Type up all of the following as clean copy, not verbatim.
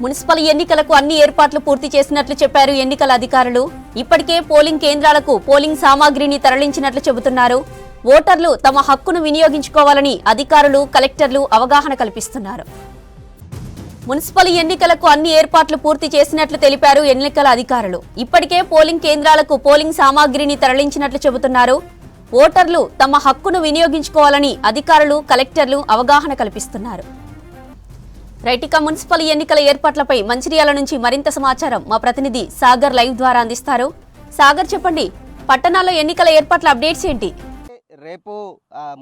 Municipal ఎన్నికలకు అన్ని ఏర్పాట్లు పూర్తి చేసినట్లు చెప్పారు ఎన్నికల అధికారులు. ఇప్పటికే పోలింగ్ కేంద్రాలకు పోలింగ్ సామాగ్రిని తరలించినట్లు చెబుతున్నారు. ఓటర్లు తమ హక్కును వినియోగించుకోవాలని అధికారులు, కలెక్టర్లు అవగాహన కల్పిస్తున్నారు. మున్సిపల్ ఎన్నికలకు అన్ని ఏర్పాట్లు పూర్తి చేసినట్లు తెలిపారు ఎన్నికల అధికారులు. ఇప్పటికే పోలింగ్ కేంద్రాలకు పోలింగ్ సామాగ్రిని తరలించినట్లు చెబుతున్నారు. ఓటర్లు తమ హక్కును వినియోగించుకోవాలని అధికారులు, కలెక్టర్లు అవగాహన కల్పిస్తున్నారు. రైటిక మున్సిపల్ ఎన్నికల ఏర్పాట్లపై మంచిర్యాల నుంచి మరింత సమాచారం మా ప్రతినిధి సాగర్ లైవ్ ద్వారా అందిస్తారు. సాగర్, చెప్పండి, పట్టణాల్లో ఎన్నికల ఏర్పాట్ల అప్డేట్స్ ఏంటి? రేపు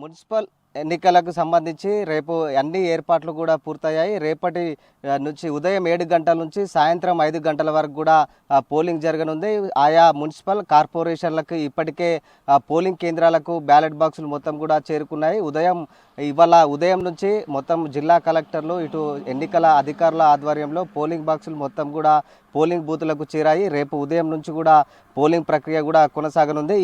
మున్సిపల్ ఎన్నికలకు సంబంధించి రేపు అన్ని ఏర్పాట్లు కూడా పూర్తయ్యాయి. రేపటి నుంచి ఉదయం 7 గంటల నుంచి సాయంత్రం 5 గంటల వరకు కూడా పోలింగ్ జరగనుంది. ఆయా మున్సిపల్ కార్పొరేషన్లకు ఇప్పటికే పోలింగ్ కేంద్రాలకు బ్యాలెట్ బాక్సులు మొత్తం కూడా చేరుకున్నాయి. ఇవాళ ఉదయం నుంచి మొత్తం జిల్లా కలెక్టర్లు, ఇటు ఎన్నికల అధికారుల ఆధ్వర్యంలో పోలింగ్ బాక్సులు మొత్తం కూడా పోలింగ్ బూతులకు చేరాయి. రేపు ఉదయం నుంచి కూడా పోలింగ్ ప్రక్రియ కూడా కొనసాగనుంది.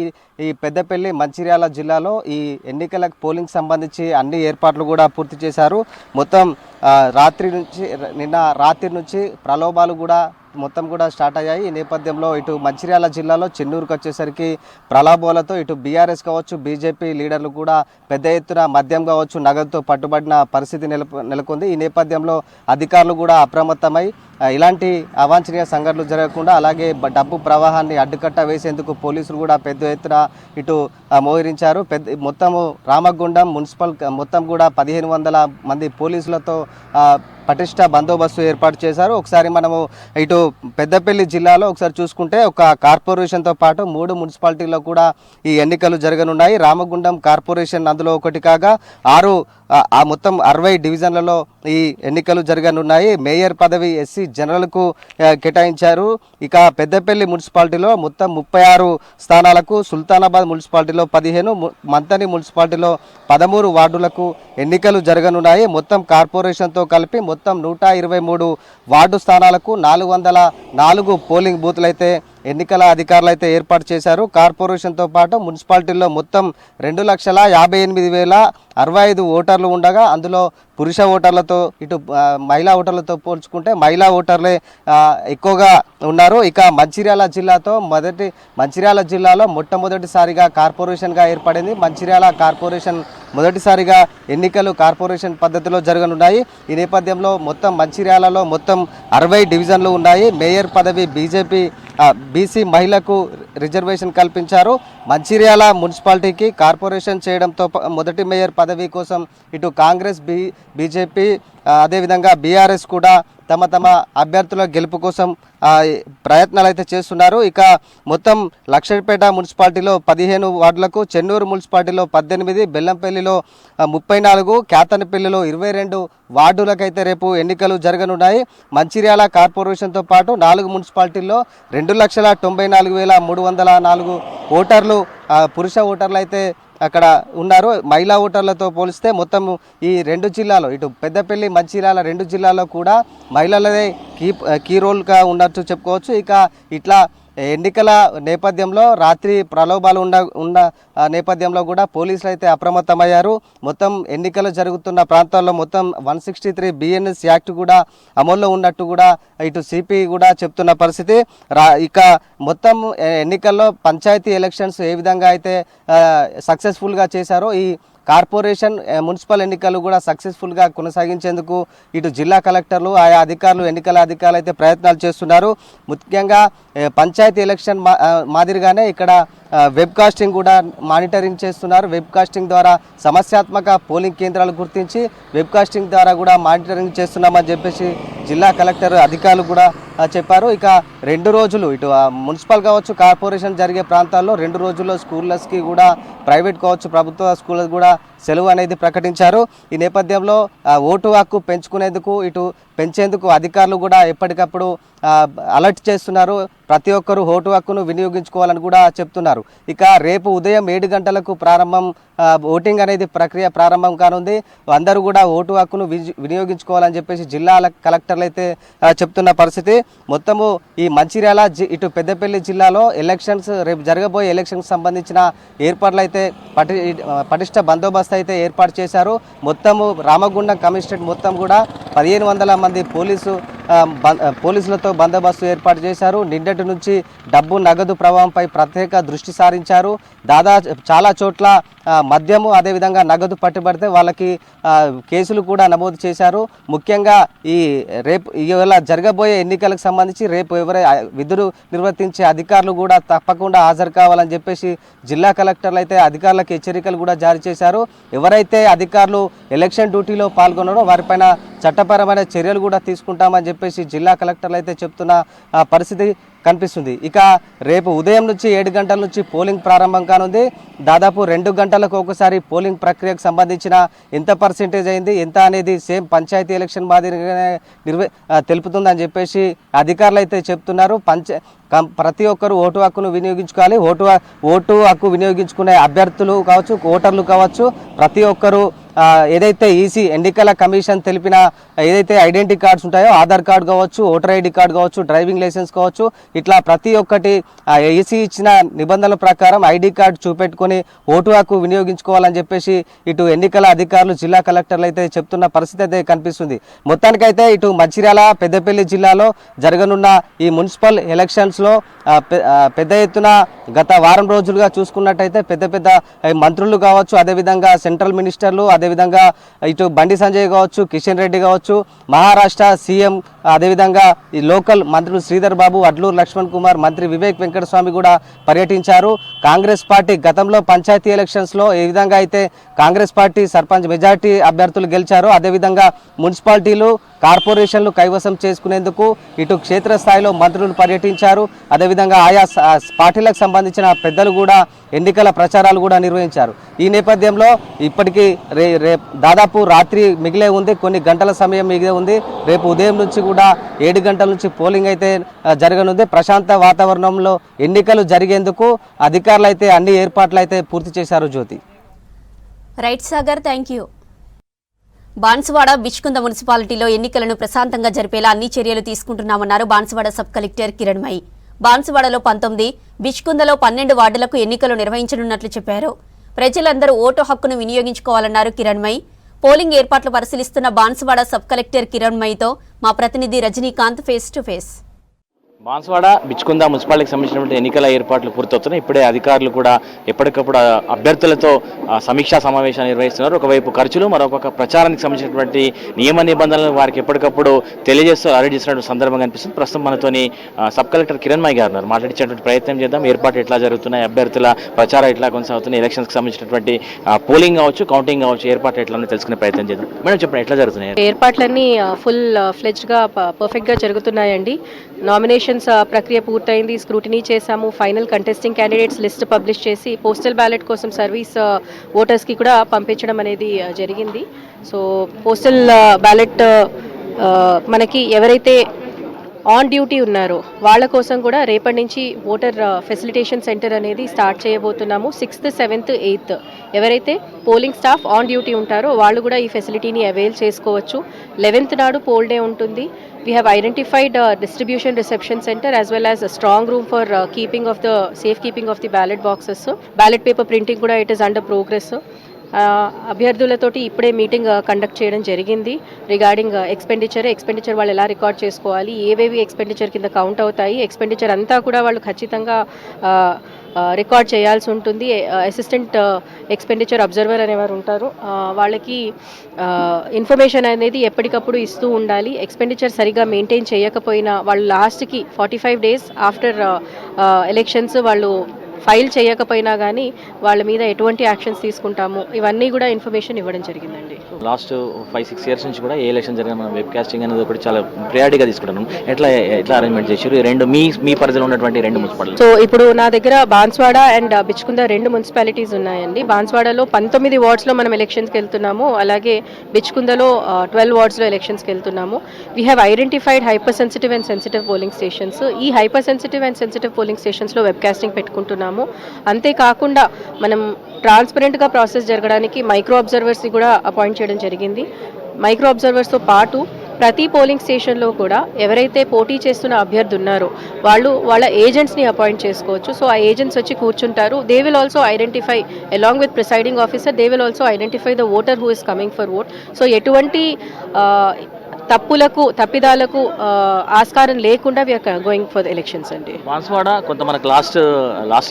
ఈ పెద్దపల్లి, మంచిర్యాల జిల్లాలో ఈ ఎన్నికలకు పోలింగ్ సంబంధించి అన్ని ఏర్పాట్లు కూడా పూర్తి చేశారు. మొత్తం నిన్న రాత్రి నుంచి ప్రలోభాలు కూడా మొత్తం కూడా స్టార్ట్ అయ్యాయి. ఈ నేపథ్యంలో ఇటు మంచిర్యాల జిల్లాలో చెన్నూరుకు వచ్చేసరికి ప్రలోభాలతో ఇటు బీఆర్ఎస్ కావచ్చు, బీజేపీ లీడర్లు కూడా పెద్ద ఎత్తున మద్యం కావచ్చు, నగదుతో పట్టుబడిన పరిస్థితి నెలకొంది. ఈ నేపథ్యంలో అధికారులు కూడా అప్రమత్తమై ఇలాంటి అవాంఛనీయ సంఘటనలు జరగకుండా, అలాగే డబ్బు ప్రవాహాన్ని అడ్డుకట్ట వేసేందుకు పోలీసులు కూడా పెద్ద ఎత్తున ఇటు మోహరించారు. మొత్తము రామగుండం మున్సిపల్ మొత్తం కూడా 1500 మంది పోలీసులతో పటిష్ట బందోబస్తు ఏర్పాటు చేశారు. ఒకసారి మనము ఇటు పెద్దపల్లి జిల్లాలో ఒకసారి చూసుకుంటే ఒక కార్పొరేషన్తో పాటు 3 మున్సిపాలిటీల్లో కూడా ఈ ఎన్నికలు జరగనున్నాయి. రామగుండం కార్పొరేషన్ అందులో ఒకటి కాగా మొత్తం 60 డివిజన్లలో ఈ ఎన్నికలు జరగనున్నాయి. మేయర్ పదవి ఎస్సీ జనరల్కు కేటాయించారు. ఇక పెద్దపల్లి మున్సిపాలిటీలో మొత్తం 36 స్థానాలకు, సుల్తానాబాద్ మున్సిపాలిటీలో 15, మంతని మున్సిపాలిటీలో 13 వార్డులకు ఎన్నికలు జరగనున్నాయి. మొత్తం కార్పొరేషన్తో కలిపి మొత్తం 123 వార్డు స్థానాలకు 404 పోలింగ్ బూత్లు అయితే ఎన్నికల అధికారులు అయితే ఏర్పాటు చేశారు. కార్పొరేషన్తో పాటు మున్సిపాలిటీల్లో మొత్తం 2,58,065 ఓటర్లు ఉండగా అందులో పురుష ఓటర్లతో ఇటు మహిళా ఓటర్లతో పోల్చుకుంటే మహిళా ఓటర్లే ఎక్కువగా ఉన్నారు. ఇక మంచిర్యాల జిల్లాలో మొట్టమొదటిసారిగా కార్పొరేషన్గా ఏర్పడింది. మంచిర్యాల కార్పొరేషన్ మొదటిసారిగా ఎన్నికలు కార్పొరేషన్ పద్ధతిలో జరగనున్నాయి. ఈ నేపథ్యంలో మొత్తం మంచిర్యాలలో మొత్తం 60 డివిజన్లు ఉన్నాయి. మేయర్ పదవి బీసీ మహిళకు రిజర్వేషన్ కల్పించారు. మంచిర్యాల మున్సిపాలిటీకి కార్పొరేషన్ చేయడంతో మొదటి మేయర్ పదవి కోసం ఇటు కాంగ్రెస్, బీజేపీ అదేవిధంగా బీఆర్ఎస్ కూడా తమ అభ్యర్థుల గెలుపు కోసం ప్రయత్నాలు అయితే చేస్తున్నారు. ఇక మొత్తం లక్షపేట మున్సిపాలిటీలో 15 వార్డులకు, చెన్నూరు మున్సిపాలిటీలో 18, బెల్లంపల్లిలో 34, కేతనపల్లిలో 22 వార్డులకైతే రేపు ఎన్నికలు జరగనున్నాయి. మంచిర్యాల కార్పొరేషన్తో పాటు 4 మున్సిపాలిటీల్లో 2,94,304 ఓటర్లు, పురుష ఓటర్లు అయితే అక్కడ ఉన్నారు. మహిళా ఓటర్లతో పోలిస్తే మొత్తం ఈ 2 జిల్లాలో ఇటు పెద్దపల్లి, మంచిర్యాల 2 జిల్లాల్లో కూడా మహిళలదే కీ రోల్గా ఉన్నట్టు చెప్పుకోవచ్చు. ఇక ఇట్లా ఎన్నికల నేపథ్యంలో రాత్రి ప్రలోభాలు ఉన్న నేపథ్యంలో కూడా పోలీసులు అయితే అప్రమత్తమయ్యారు. మొత్తం ఎన్నికలు జరుగుతున్న ప్రాంతాల్లో మొత్తం 163 BNS యాక్ట్ కూడా అమల్లో ఉన్నట్టు కూడా ఇటు సిపి కూడా చెప్తున్న పరిస్థితి. ఇక మొత్తం ఎన్నికల్లో పంచాయతీ ఎలక్షన్స్ ఏ విధంగా అయితే సక్సెస్ఫుల్గా చేశారో ఈ కార్పొరేషన్ మున్సిపల్ ఎన్నికలు కూడా సక్సెస్ఫుల్గా కొనసాగించేందుకు ఇటు జిల్లా కలెక్టర్లు, ఆయా అధికారులు, ఎన్నికల అధికారులు అయితే ప్రయత్నాలు చేస్తున్నారు. ముఖ్యంగా పంచాయతీ ఎలక్షన్ మాదిరిగానే ఇక్కడ వెబ్ కాస్టింగ్ కూడా మానిటరింగ్ చేస్తున్నారు. వెబ్ కాస్టింగ్ ద్వారా సమస్యాత్మక పోలింగ్ కేంద్రాలు గుర్తించి వెబ్ కాస్టింగ్ ద్వారా కూడా మానిటరింగ్ చేస్తున్నామని చెప్పేసి జిల్లా కలెక్టర్ అధికారులు కూడా చెప్పారు. ఇక 2 రోజులు ఇటు మున్సిపల్ కావచ్చు, కార్పొరేషన్ జరిగే ప్రాంతాల్లో 2 రోజుల్లో స్కూళ్ళకి కూడా, ప్రైవేట్ కావచ్చు, ప్రభుత్వ స్కూళ్ళకి కూడా సెలవు అనేది ప్రకటించారు. ఈ నేపథ్యంలో ఓటు హక్కు పెంచేందుకు అధికారులు కూడా ఎప్పటికప్పుడు అలర్ట్ చేస్తున్నారు. ప్రతి ఒక్కరూ ఓటు హక్కును వినియోగించుకోవాలని కూడా చెప్తున్నారు. ఇక రేపు ఉదయం 7 గంటలకు ఓటింగ్ అనేది ప్రక్రియ ప్రారంభం కానుంది. అందరూ కూడా ఓటు హక్కును వినియోగించుకోవాలని చెప్పేసి జిల్లా కలెక్టర్లు అయితే చెప్తున్న పరిస్థితి. మొత్తము ఈ మంచిర్యాల ఇటు పెద్దపల్లి జిల్లాలో రేపు జరగబోయే ఎలక్షన్స్ సంబంధించిన ఏర్పాట్లు అయితే పటిష్ట బందోబస్తు అయితే ఏర్పాటు చేశారు. మొత్తము రామగుండం కమిషనరేట్ మొత్తం కూడా 1500 మంది పోలీసు పోలీసులతో బందోబస్తు ఏర్పాటు చేశారు. నిన్నటి నుంచి డబ్బు నగదు ప్రవాహంపై ప్రత్యేక దృష్టి సారించారు. చాలా చోట్ల మద్యము అదేవిధంగా నగదు పట్టుబడితే వాళ్ళకి కేసులు కూడా నమోదు చేశారు. ముఖ్యంగా రేపు ఇవాళ జరగబోయే ఎన్నికలకు సంబంధించి రేపు విధులు నిర్వర్తించే అధికారులు కూడా తప్పకుండా హాజరు కావాలని చెప్పేసి జిల్లా కలెక్టర్లు అయితే అధికారులకు హెచ్చరికలు కూడా జారీ చేశారు. ఎవరైతే అధికారులు ఎలక్షన్ డ్యూటీలో పాల్గొన్నారో వారిపైన చట్టపరమైన చర్యలు కూడా తీసుకుంటామని చెప్పేసి జిల్లా కలెక్టర్లు అయితే చెప్తున్న పరిస్థితి కనిపిస్తుంది. ఇక రేపు ఉదయం నుంచి 7 గంటల నుంచి పోలింగ్ ప్రారంభం కానుంది. దాదాపు 2 గంటలకు ఒకసారి పోలింగ్ ప్రక్రియకు సంబంధించిన ఎంత పర్సెంటేజ్ అయింది ఎంత అనేది సేమ్ పంచాయతీ ఎలక్షన్ మాదిరిగానే తెలుపుతుందని చెప్పేసి అధికారులు అయితే చెప్తున్నారు. ప్రతి ఒక్కరు ఓటు హక్కును వినియోగించుకోవాలి. ఓటు హక్కు వినియోగించుకునే అభ్యర్థులు కావచ్చు, ఓటర్లు కావచ్చు, ప్రతి ఒక్కరు ఏదైతే ఈసీ ఎన్నికల కమిషన్ తెలిపిన ఏదైతే ఐడెంటిటీ కార్డ్స్ ఉంటాయో ఆధార్ కార్డు కావచ్చు, ఓటర్ ఐడి కార్డు కావచ్చు, డ్రైవింగ్ లైసెన్స్ కావచ్చు, ఇట్లా ప్రతి ఒక్కటి ఈసీ ఇచ్చిన నిబంధనల ప్రకారం ఐడి కార్డు చూపెట్టుకొని ఓటు హక్కు వినియోగించుకోవాలని చెప్పేసి ఇటు ఎన్నికల అధికారులు జిల్లా కలెక్టర్లు అయితే చెప్తున్న పరిస్థితి అయితే కనిపిస్తుంది. మొత్తానికైతే ఇటు మంచిర్యాల పెద్దపల్లి జిల్లాలో జరగనున్న ఈ మున్సిపల్ ఎలక్షన్స్లో పెద్ద ఎత్తున గత వారం రోజులుగా చూసుకున్నట్టయితే పెద్ద మంత్రులు కావచ్చు, అదేవిధంగా సెంట్రల్ మినిస్టర్లు, అదేవిధంగా ఇటు బండి సంజయ్ కావచ్చు, కిషన్ రెడ్డి కావచ్చు, మహారాష్ట్ర సీఎం, అదేవిధంగా ఈ లోకల్ మంత్రులు శ్రీధర్ బాబు, అడ్లూరు లక్ష్మణ్ కుమార్, మంత్రి వివేక్ వెంకటస్వామి కూడా పర్యటించారు. కాంగ్రెస్ పార్టీ గతంలో పంచాయతీ ఎలక్షన్స్లో ఏ విధంగా అయితే కాంగ్రెస్ పార్టీ సర్పంచ్ మెజార్టీ అభ్యర్థులు గెలిచారో అదేవిధంగా మున్సిపాలిటీలు కార్పొరేషన్లు కైవసం చేసుకునేందుకు ఇటు క్షేత్రస్థాయిలో మంత్రులు పర్యటించారు. అదేవిధంగా ఆయా పార్టీలకు సంబంధించిన పెద్దలు కూడా ఎన్నికల ప్రచారాలు కూడా నిర్వహించారు. ఈ నేపథ్యంలో ఇప్పటికీ దాదాపు రాత్రి మిగిలే ఉంది, కొన్ని గంటల సమయం మిగిలే ఉంది. రేపు ఉదయం నుంచి కూడా 7 గంటల నుంచి పోలింగ్ అయితే జరగనుంది. ప్రశాంత వాతావరణంలో ఎన్నికలు జరిగేందుకు అధికారులు అయితే అన్ని ఏర్పాట్లు అయితే పూర్తి చేశారు. Jyothi. Right Sagar, thank you. Banswada Bichkunda మున్సిపాలిటీలో ఎన్నికలను ప్రశాంతంగా జరిపేలా అన్ని చర్యలు తీసుకుంటున్నామన్నారు బాన్సువాడ సబ్ కలెక్టర్ కిరణ్మయి. బాన్సువాడలో 19, బిచ్కుందలో 12 వార్డులకు ఎన్నికలు నిర్వహించనున్నట్లు చెప్పారు. ప్రజలందరూ ఓటు హక్కును వినియోగించుకోవాలన్నారు కిరణ్మయి. పోలింగ్ ఏర్పాట్లు పరిశీలిస్తున్న బాన్సువాడ సబ్ కలెక్టర్ కిరణ్మయితో మా ప్రతినిధి Rajinikanth face to face. Banswada Bichkunda మున్సిపాలిటీకి సంబంధించినటువంటి ఎన్నికల ఏర్పాట్లు పూర్తవుతున్నాయి. ఇప్పుడే అధికారులు కూడా ఎప్పటికప్పుడు అభ్యర్థులతో సమీక్షా సమావేశాలు నిర్వహిస్తున్నారు. ఒకవైపు ఖర్చులు, మరొక ప్రచారానికి సంబంధించినటువంటి నియమ నిబంధనలు వారికి ఎప్పటికప్పుడు తెలియజేస్తూ అరెస్ట్ చేసినటువంటి సందర్భం కనిపిస్తుంది. ప్రస్తుతం మనతోని సబ్ కలెక్టర్ కిరణ్మయి గారు ఉన్నారు. మాట్లాడించేటువంటి ప్రయత్నం చేద్దాం. ఏర్పాట్లు ఎట్లా జరుగుతున్నాయి, అభ్యర్థుల ప్రచారం ఎట్లా కొనసాగుతున్నాయి, ఎలక్షన్స్కి సంబంధించినటువంటి పోలింగ్ కావచ్చు, కౌంటింగ్ కావచ్చు, ఏర్పాట్లు ఎట్లా తెలుసుకునే ప్రయత్నం చేద్దాం. మేడం చెప్పండి, ఎట్లా జరుగుతున్నాయి? ఏర్పాట్లన్నీ ఫుల్ ఫ్లెడ్జ్గా పర్ఫెక్ట్గా జరుగుతున్నాయండి. నామినేషన్స్ ప్రక్రియ పూర్తయింది, స్క్రూటినీ చేశాము. Final contesting candidates list publish చేసి పోస్టల్ బ్యాలెట్ కోసం సర్వీస్ ఓటర్స్కి కూడా పంపించడం అనేది జరిగింది. సో పోస్టల్ బ్యాలెట్ మనకి ఎవరైతే ఆన్ డ్యూటీ ఉన్నారో వాళ్ళ కోసం కూడా రేపటి నుంచి ఓటర్ ఫెసిలిటేషన్ సెంటర్ అనేది స్టార్ట్ చేయబోతున్నాము. 6th, 7th, 8th ఎవరైతే పోలింగ్ స్టాఫ్ ఆన్ డ్యూటీ ఉంటారో వాళ్ళు కూడా ఈ ఫెసిలిటీని అవైల్ చేసుకోవచ్చు. 11th నాడు పోల్ డే ఉంటుంది. We have identified distribution reception center as well as a strong room for keeping of the safe keeping of the ballot boxes. Ballot paper printing kuda it is under progress. అభ్యర్థులతోటి ఇప్పుడే meeting conduct చేయడం జరిగింది regarding expenditure వాళ్ళు ఎలా record చేసుకోవాలి, ఏవేవి expenditure కింద count అవుతాయి, expenditure అంతా కూడా వాళ్ళు ఖచ్చితంగా రికార్డ్ చేయాల్సి ఉంటుంది. అసిస్టెంట్ ఎక్స్పెండిచర్ అబ్జర్వర్ అనేవారు ఉంటారు, వాళ్ళకి ఇన్ఫర్మేషన్ అనేది ఎప్పటికప్పుడు ఇస్తూ ఉండాలి. ఎక్స్పెండిచర్ సరిగా మెయింటైన్ చేయకపోయినా వాళ్ళు లాస్ట్కి 45 days ఆఫ్టర్ ఎలక్షన్స్ వాళ్ళు ఫైల్ చేయకపోయినా కానీ వాళ్ళ మీద ఎటువంటి యాక్షన్స్ తీసుకుంటాము ఇవన్నీ కూడా ఇన్ఫర్మేషన్ ఇవ్వడం జరిగిందండి. లాస్ట్ 5-6 years నుంచి కూడా ఏ ఎలక్షన్ జరిగిన మనం వెబ్ కాస్టింగ్ అనేది ఒకటి చాలా ప్రయారిటీగా తీసుకుంటాం. ఎట్లా అరేంజ్మెంట్ చేశారు? రెండు మీ పరిధిలో ఉన్నటువంటి 2 మున్సిపాలిటీ. సో ఇప్పుడు నా దగ్గర బాన్స్వాడ అండ్ బిచ్కుంద 2 మున్సిపాలిటీస్ ఉన్నాయండి. బాన్స్వాడలో 19 వార్డ్స్లో మనం ఎలక్షన్స్కి వెళ్తున్నాము, అలాగే బిచ్కుందలో 12 వార్డ్స్లో ఎలక్షన్స్కి వెళ్తున్నాము. We have identified hyper sensitive and sensitive polling stations. ఈ hyper sensitive and sensitive polling స్టేషన్స్లో వెబ్ కాస్టింగ్ పెట్టుకుంటున్నాము. అంతేకాకుండా మనం ట్రాన్స్పరెంట్గా ప్రాసెస్ జరగడానికి మైక్రో అబ్జర్వర్స్ని కూడా అపాయింట్ చేయడం జరిగింది. మైక్రో అబ్జర్వర్స్తో పాటు ప్రతి పోలింగ్ స్టేషన్లో కూడా ఎవరైతే పోటీ చేస్తున్న అభ్యర్థి ఉన్నారో వాళ్ళ ఏజెంట్స్ని అపాయింట్ చేసుకోవచ్చు. సో ఆ ఏజెంట్స్ వచ్చి కూర్చుంటారు. They will also identify along with presiding officer, they will also identify the voter who is coming for vote. So ఎటువంటి తప్పిదాలకు ఆస్కారం లేకుండా we are going for the elections అండి. బాన్స్వాడ కొంత మనకు లాస్ట్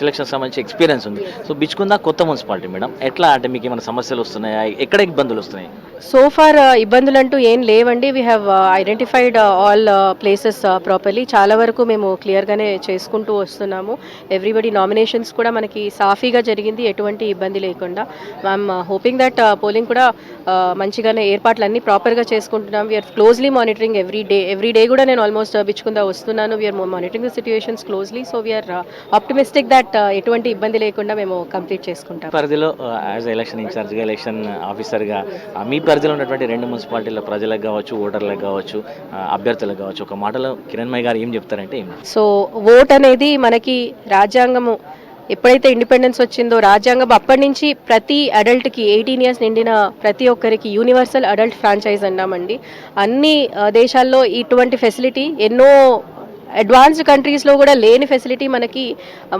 ఎలక్షన్ సంబంధించి ఎక్స్పీరియన్స్ ఉంది. సో బిచ్కుందా కొత్త మున్సిపాలిటీ మేడం, ఎట్లా అంటే మీకు ఏమైనా సమస్యలు వస్తున్నాయా, ఎక్కడ ఇబ్బందులు వస్తున్నాయి? సో ఫార్ ఇబ్బందులు అంటూ ఏం లేవండి. We have identified all places properly. చాలా వరకు మేము క్లియర్గానే చేసుకుంటూ వస్తున్నాము. ఎవ్రీబడి నామినేషన్స్ కూడా మనకి సాఫీగా జరిగింది, ఎటువంటి ఇబ్బంది లేకుండా. ఐఎమ్ హోపింగ్ దట్ పోలింగ్ కూడా మంచిగానే ఏర్పాట్లు అన్నీ ప్రాపర్గా చేసుకుంటున్నాం. We are closely monitoring every day కూడా నేను ఆల్మోస్ట్ బిచ్చుకుందా వస్తున్నాను. We are monitoring the situations closely. So we are optimistic that ఎటువంటి ఇబ్బంది లేకుండా మేము కంప్లీట్ చేసుకుంటాం. పరిధిలో యాజ్ ఎలక్షన్ ఇన్ఛార్జ్గా, ఎలక్షన్ ఆఫీసర్గా మీ పరిధిలో ఉన్నటువంటి 2 మున్సిపాలిటీల ప్రజలకు కావచ్చు, ఓటర్లకు కావచ్చు, అభ్యర్థులకు కావచ్చు, ఒక మాటలో కిరణ్మయ్య గారు ఏం చెప్తారంటే? సో ఓట్ అనేది మనకి రాజ్యాంగము ఎప్పుడైతే ఇండిపెండెన్స్ వచ్చిందో రాజ్యాంగం అప్పటి నుంచి ప్రతి అడల్ట్కి 18 ఇయర్స్ నిండిన ప్రతి ఒక్కరికి యూనివర్సల్ అడల్ట్ ఫ్రాంచైజ్ అన్నామండి. అన్ని దేశాల్లో ఇటువంటి ఫెసిలిటీ ఎన్నో అడ్వాన్స్డ్ కంట్రీస్లో కూడా లేని ఫెసిలిటీ మనకి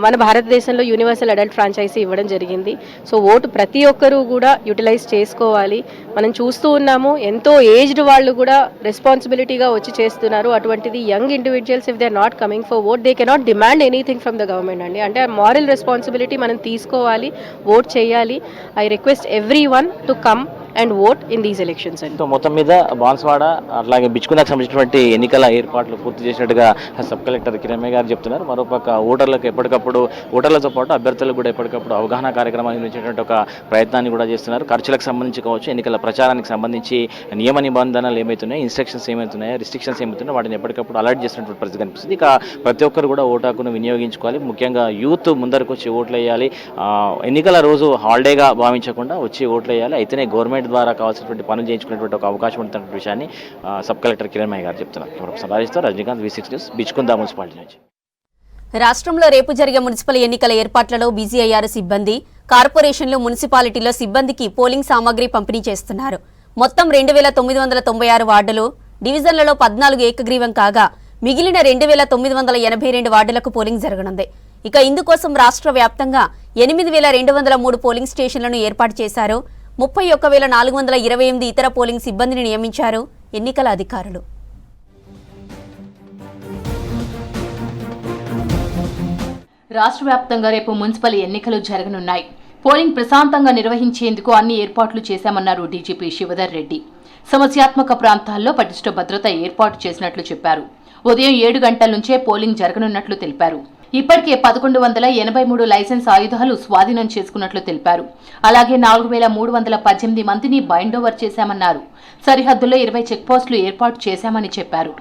మన భారతదేశంలో యూనివర్సల్ అడల్ట్ ఫ్రాంచైజీ ఇవ్వడం జరిగింది. సో ఓటు ప్రతి ఒక్కరూ కూడా యూటిలైజ్ చేసుకోవాలి. మనం చూస్తూ ఉన్నాము, ఎంతో ఏజ్డ్ వాళ్ళు కూడా రెస్పాన్సిబిలిటీగా వచ్చి చేస్తున్నారు. అటువంటిది young individuals if they are not coming for vote they cannot demand anything from the government అండి. అంటే మారల్ రెస్పాన్సిబిలిటీ మనం తీసుకోవాలి, ఓట్ చేయాలి. I request everyone to come and vote in these elections అండి. సో మొత్తం మీద బాన్స్వాడ అట్లాగే బిచ్కుందాకు సంబంధించినటువంటి ఎన్నికల ఏర్పాట్లు పూర్తి చేసినట్టుగా సబ్ కలెక్టర్ కిరణ్మయ్య గారు చెప్తున్నారు. మరోపక్క ఓటర్లకు ఎప్పటికప్పుడు, ఓటర్లతో పాటు అభ్యర్థులకు కూడా ఎప్పటికప్పుడు అవగాహన కార్యక్రమాలు నిర్వహించేటువంటి ఒక ప్రయత్నాన్ని కూడా చేస్తున్నారు. ఖర్చులకు సంబంధించి కావచ్చు, ఎన్నికల ప్రచారానికి సంబంధించి నియమ నిబంధనలు ఏమవుతున్నాయి, ఇన్స్ట్రక్షన్స్ ఏమవుతున్నాయి, రిస్ట్రిక్షన్స్ ఏమవుతున్నాయి, వాటిని ఎప్పటికప్పుడు అలర్ట్ చేస్తున్నటువంటి పరిస్థితి కనిపిస్తుంది. ఇక ప్రతి ఒక్కరు కూడా ఓటు హక్కును వినియోగించుకోవాలి. ముఖ్యంగా యూత్ ముందరకు వచ్చి ఓట్లు వేయాలి. ఎన్నికల రోజు హాలిడేగా భావించకుండా వచ్చి ఓట్లు వేయాలి. అయితేనే గవర్నమెంట్ ద్వారా కావాల్సినటువంటి పనులు చేయించుకునేటువంటి ఒక అవకాశం ఉంటున్న విషయాన్ని సబ్ కలెక్టర్ కిరణ్మయ్య గారు చెప్తున్నారు. రాజేష్తో Rajinikanth, V6 news, Bichkunda municipality నుంచి. రాష్ట్రంలో రేపు జరిగే మున్సిపల్ ఎన్నికల ఏర్పాట్లలో బిజీ అయ్యారు సిబ్బంది. కార్పొరేషన్లు, మున్సిపాలిటీలో సిబ్బందికి పోలింగ్ సామాగ్రి పంపిణీ చేస్తున్నారు. మొత్తం 2996 వార్డులు, డివిజన్లలో 14 ఏకగ్రీవం కాగా మిగిలిన 2982 వార్డులకు పోలింగ్ జరగనుంది. ఇక ఇందుకోసం రాష్ట్ర వ్యాప్తంగా 8203 పోలింగ్ స్టేషన్లను ఏర్పాటు చేశారు. 31,428 ఇతర పోలింగ్ సిబ్బందిని నియమించారు ఎన్నికల అధికారులు. రాష్ట్ర వ్యాప్తంగా రేపు మున్సిపల్ ఎన్నికలు జరగనున్నాయి. పోలింగ్ ప్రశాంతంగా నిర్వహించేందుకు అన్ని ఏర్పాట్లు చేశామన్నారు డీజీపీ శివధర్ రెడ్డి. సమస్యాత్మక ప్రాంతాల్లో పటిష్ట భద్రత ఏర్పాటు చేసినట్లు చెప్పారు. ఉదయం 7 గంటల నుంచే పోలింగ్ జరగనున్నట్లు తెలిపారు. ఇప్పటికే 1183 లైసెన్స్ ఆయుధాలు స్వాధీనం చేసుకున్నట్లు తెలిపారు. అలాగే 4318 మందిని బైండోవర్ చేశామన్నారు. సరిహద్దుల్లో 20 చెక్పోస్టులు ఏర్పాటు చేశామని చెప్పారు.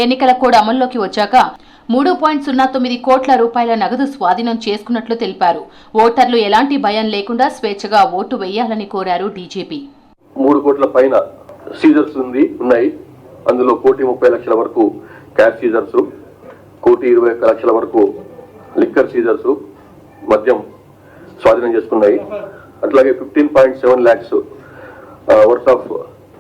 ఎన్నికల కోడ్ అమల్లోకి వచ్చాక 3.09 కోట్ల రూపాయల నగదు స్వాధీనం చేసుకున్నట్లు తెలిపారు. ఓటర్లు ఎలాంటి భయం లేకుండా స్వేచ్ఛగా ఓటు వేయాలని కోరారు డీజీపీ. 3 కోట్ల పైన సీజర్స్ ఉన్నాయి. అందులో 1,30,00,000 వరకు క్యాష్ సీజర్స్, 1,21,00,000 వరకు లిక్కర్ సీజర్స్, మద్యం స్వాధీనం చేసుకున్నాయి. అట్లాగే 15.7 lakhs వర్త్ ఆఫ్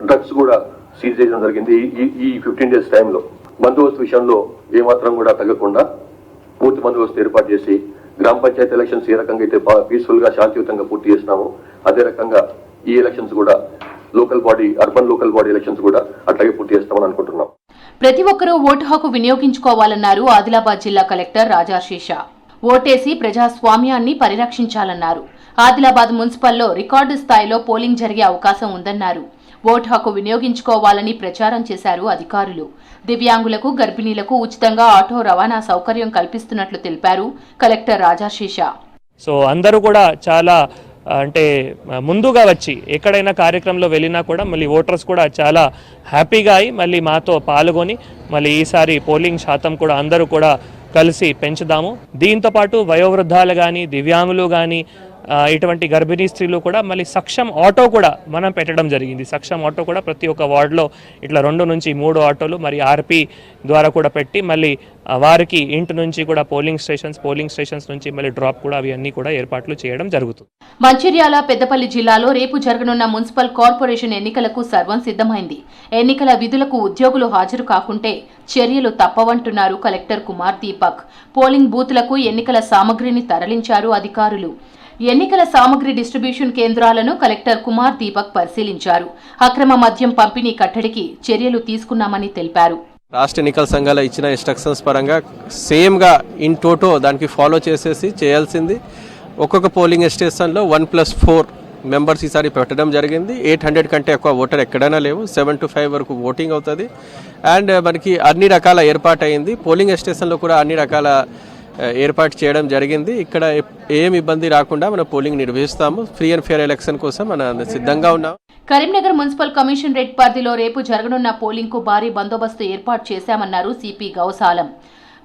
డ్రగ్స్ కూడా సీజ్ చేయడం జరిగింది. ఈ 15 days టైంలో బందోబస్తు విషయంలో ఏమాత్రం కూడా తగ్గకుండా పూర్తి బందోబస్తు ఏర్పాటు చేసి గ్రామ పంచాయతీ ఎలక్షన్స్ ఏ రకంగా అయితే పీస్ఫుల్ గా శాంతియుతంగా పూర్తి చేసినామో అదే రకంగా ఈ ఎలక్షన్స్ కూడా అర్బన్ లోకల్ బాడీ ఎలక్షన్స్ కూడా అట్లాగే పూర్తి చేస్తామని అనుకుంటున్నాం. ప్రతి ఒక్కరూ ఓటు హక్కు వినియోగించుకోవాలన్నారు ఆదిలాబాద్ జిల్లా కలెక్టర్ రాజాశేష. ఓటేసి ప్రజాస్వామ్యాన్ని పరిరక్షించాలన్నారు. ఆదిలాబాద్ మున్సిపల్లో రికార్డు స్థాయిలో పోలింగ్ జరిగే అవకాశం ఉందన్నారు. ఓటు హక్కు వినియోగించుకోవాలని ప్రచారం చేశారు అధికారులు. దివ్యాంగులకు, గర్భిణీలకు ఉచితంగా ఆటో రవాణా సౌకర్యం కల్పిస్తున్నట్లు తెలిపారు కలెక్టర్ రాజాశేష. సో అందరూ కూడా చాలా అంటే ముందుగా వచ్చి ఎక్కడైనా కార్యక్రమంలో వెళ్ళినా కూడా మళ్ళీ ఓటర్స్ కూడా చాలా హ్యాపీగా అయి మళ్ళీ మాతో పాల్గొని మళ్ళీ ఈసారి పోలింగ్ శాతం కూడా అందరూ కూడా కలిసి పెంచుదాము. దీంతోపాటు వయోవృద్ధాలు కానీ, దివ్యాంగులు కానీ, ఇటువంటి గర్భిణీ స్త్రీలు కూడా మళ్ళీ సక్షం ఆటో కూడా మనం పెట్టడం జరిగింది. సక్షం ఆటో కూడా ప్రతి ఒక్క వార్డులో ఇట్లా 2 నుంచి 3 ఆటోలు మరి ఆర్పీ ద్వారా కూడా పెట్టి మళ్ళీ వారికి ఇంటి నుంచి కూడా పోలింగ్ స్టేషన్స్ నుంచి మళ్ళీ డ్రాప్ కూడా అవి అన్ని కూడా ఏర్పాట్లు చేయడం జరుగుతుంది. మంచిర్యాల, పెద్దపల్లి జిల్లాలో రేపు జరగనున్న మున్సిపల్ కార్పొరేషన్ ఎన్నికలకు సర్వం సిద్ధమైంది. ఎన్నికల విధులకు ఉద్యోగులు హాజరు కాకుంటే చర్యలు తప్పవంటున్నారు కలెక్టర్ కుమార్ దీపక్. పోలింగ్ బూత్లకు ఎన్నికల సామగ్రిని తరలించారు అధికారులు. ఎన్నికల సామగ్రి డిస్ట్రిబ్యూషన్ కేంద్రాలను కలెక్టర్ కుమార్ దీపక్ పరిశీలించారు. అక్రమ మద్యం పంపిణీ కట్టడికి చర్యలు తీసుకున్నామని తెలిపారు. రాష్ట్ర ఎన్నికల సంఘాల ఇచ్చిన ఇన్స్ట్రక్షన్స్ పరంగా సేమ్గా ఇన్ టోటో దానికి ఫాలో చేసేసి చేయాల్సింది. ఒక్కొక్క పోలింగ్ స్టేషన్లో 1+4 మెంబర్స్ ఈసారి పెట్టడం జరిగింది. 800 కంటే ఎక్కువ ఓటర్ ఎక్కడైనా లేవు. 7 to 5 వరకు ఓటింగ్ అవుతుంది. అండ్ మనకి అన్ని రకాల ఏర్పాటు అయింది. పోలింగ్ స్టేషన్లో కూడా అన్ని రకాల ఏర్పాటు చేయడం జరిగింది. ఇక్కడ ఏం ఇబ్బంది రాకుండా మనం పోలింగ్ నిర్వహిస్తాము. ఫ్రీ అండ్ ఫెయిర్ ఎలక్షన్ కోసం మనం సిద్ధంగా ఉన్నాం. కరీంనగర్ మున్సిపల్ కమిషన్ రెడ్ పరిధిలో రేపు జరగనున్న పోలింగ్ కు భారీ బందోబస్తు ఏర్పాటు చేశామన్నారు సిపి గౌసాలం.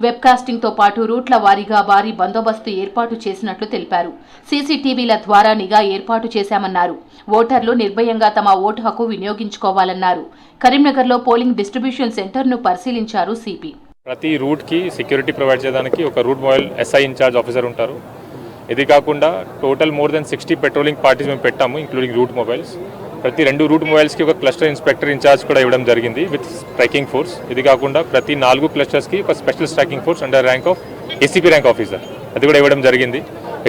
వెబ్కాస్టింగ్ తో పాటు రూట్ల వారీగా భారీ బందోబస్తు ఏర్పాటు చేసినట్లు తెలిపారు. సీసీటీవీల ద్వారా నిఘా ఏర్పాటు చేశామన్నారు. ఓటర్లు నిర్భయంగా తమ ఓటు హక్కు వినియోగించుకోవాలన్నారు. కరీంనగర్లో పోలింగ్ డిస్ట్రిబ్యూషన్ సెంటర్ను పరిశీలించారు సిపి. ప్రతి రూట్కి సెక్యూరిటీ ప్రొవైడ్ చేయడానికి ఒక route mobile SI incharge officer ఉంటారు. ఇది కాకుండా total more than 60 patrolling parties మేము పెట్టాము, ఇంక్లూడింగ్ రూట్ మొబైల్స్. ప్రతి 2 రూట్ మొబైల్స్కి ఒక క్లస్టర్ ఇన్స్పెక్టర్ ఇన్ఛార్జ్ కూడా ఇవ్వడం జరిగింది విత్ స్ట్రైకింగ్ ఫోర్స్. ఇది కాకుండా ప్రతి 4 క్లస్టర్స్కి ఒక special striking force under rank of ACP rank officer అది కూడా ఇవ్వడం జరిగింది.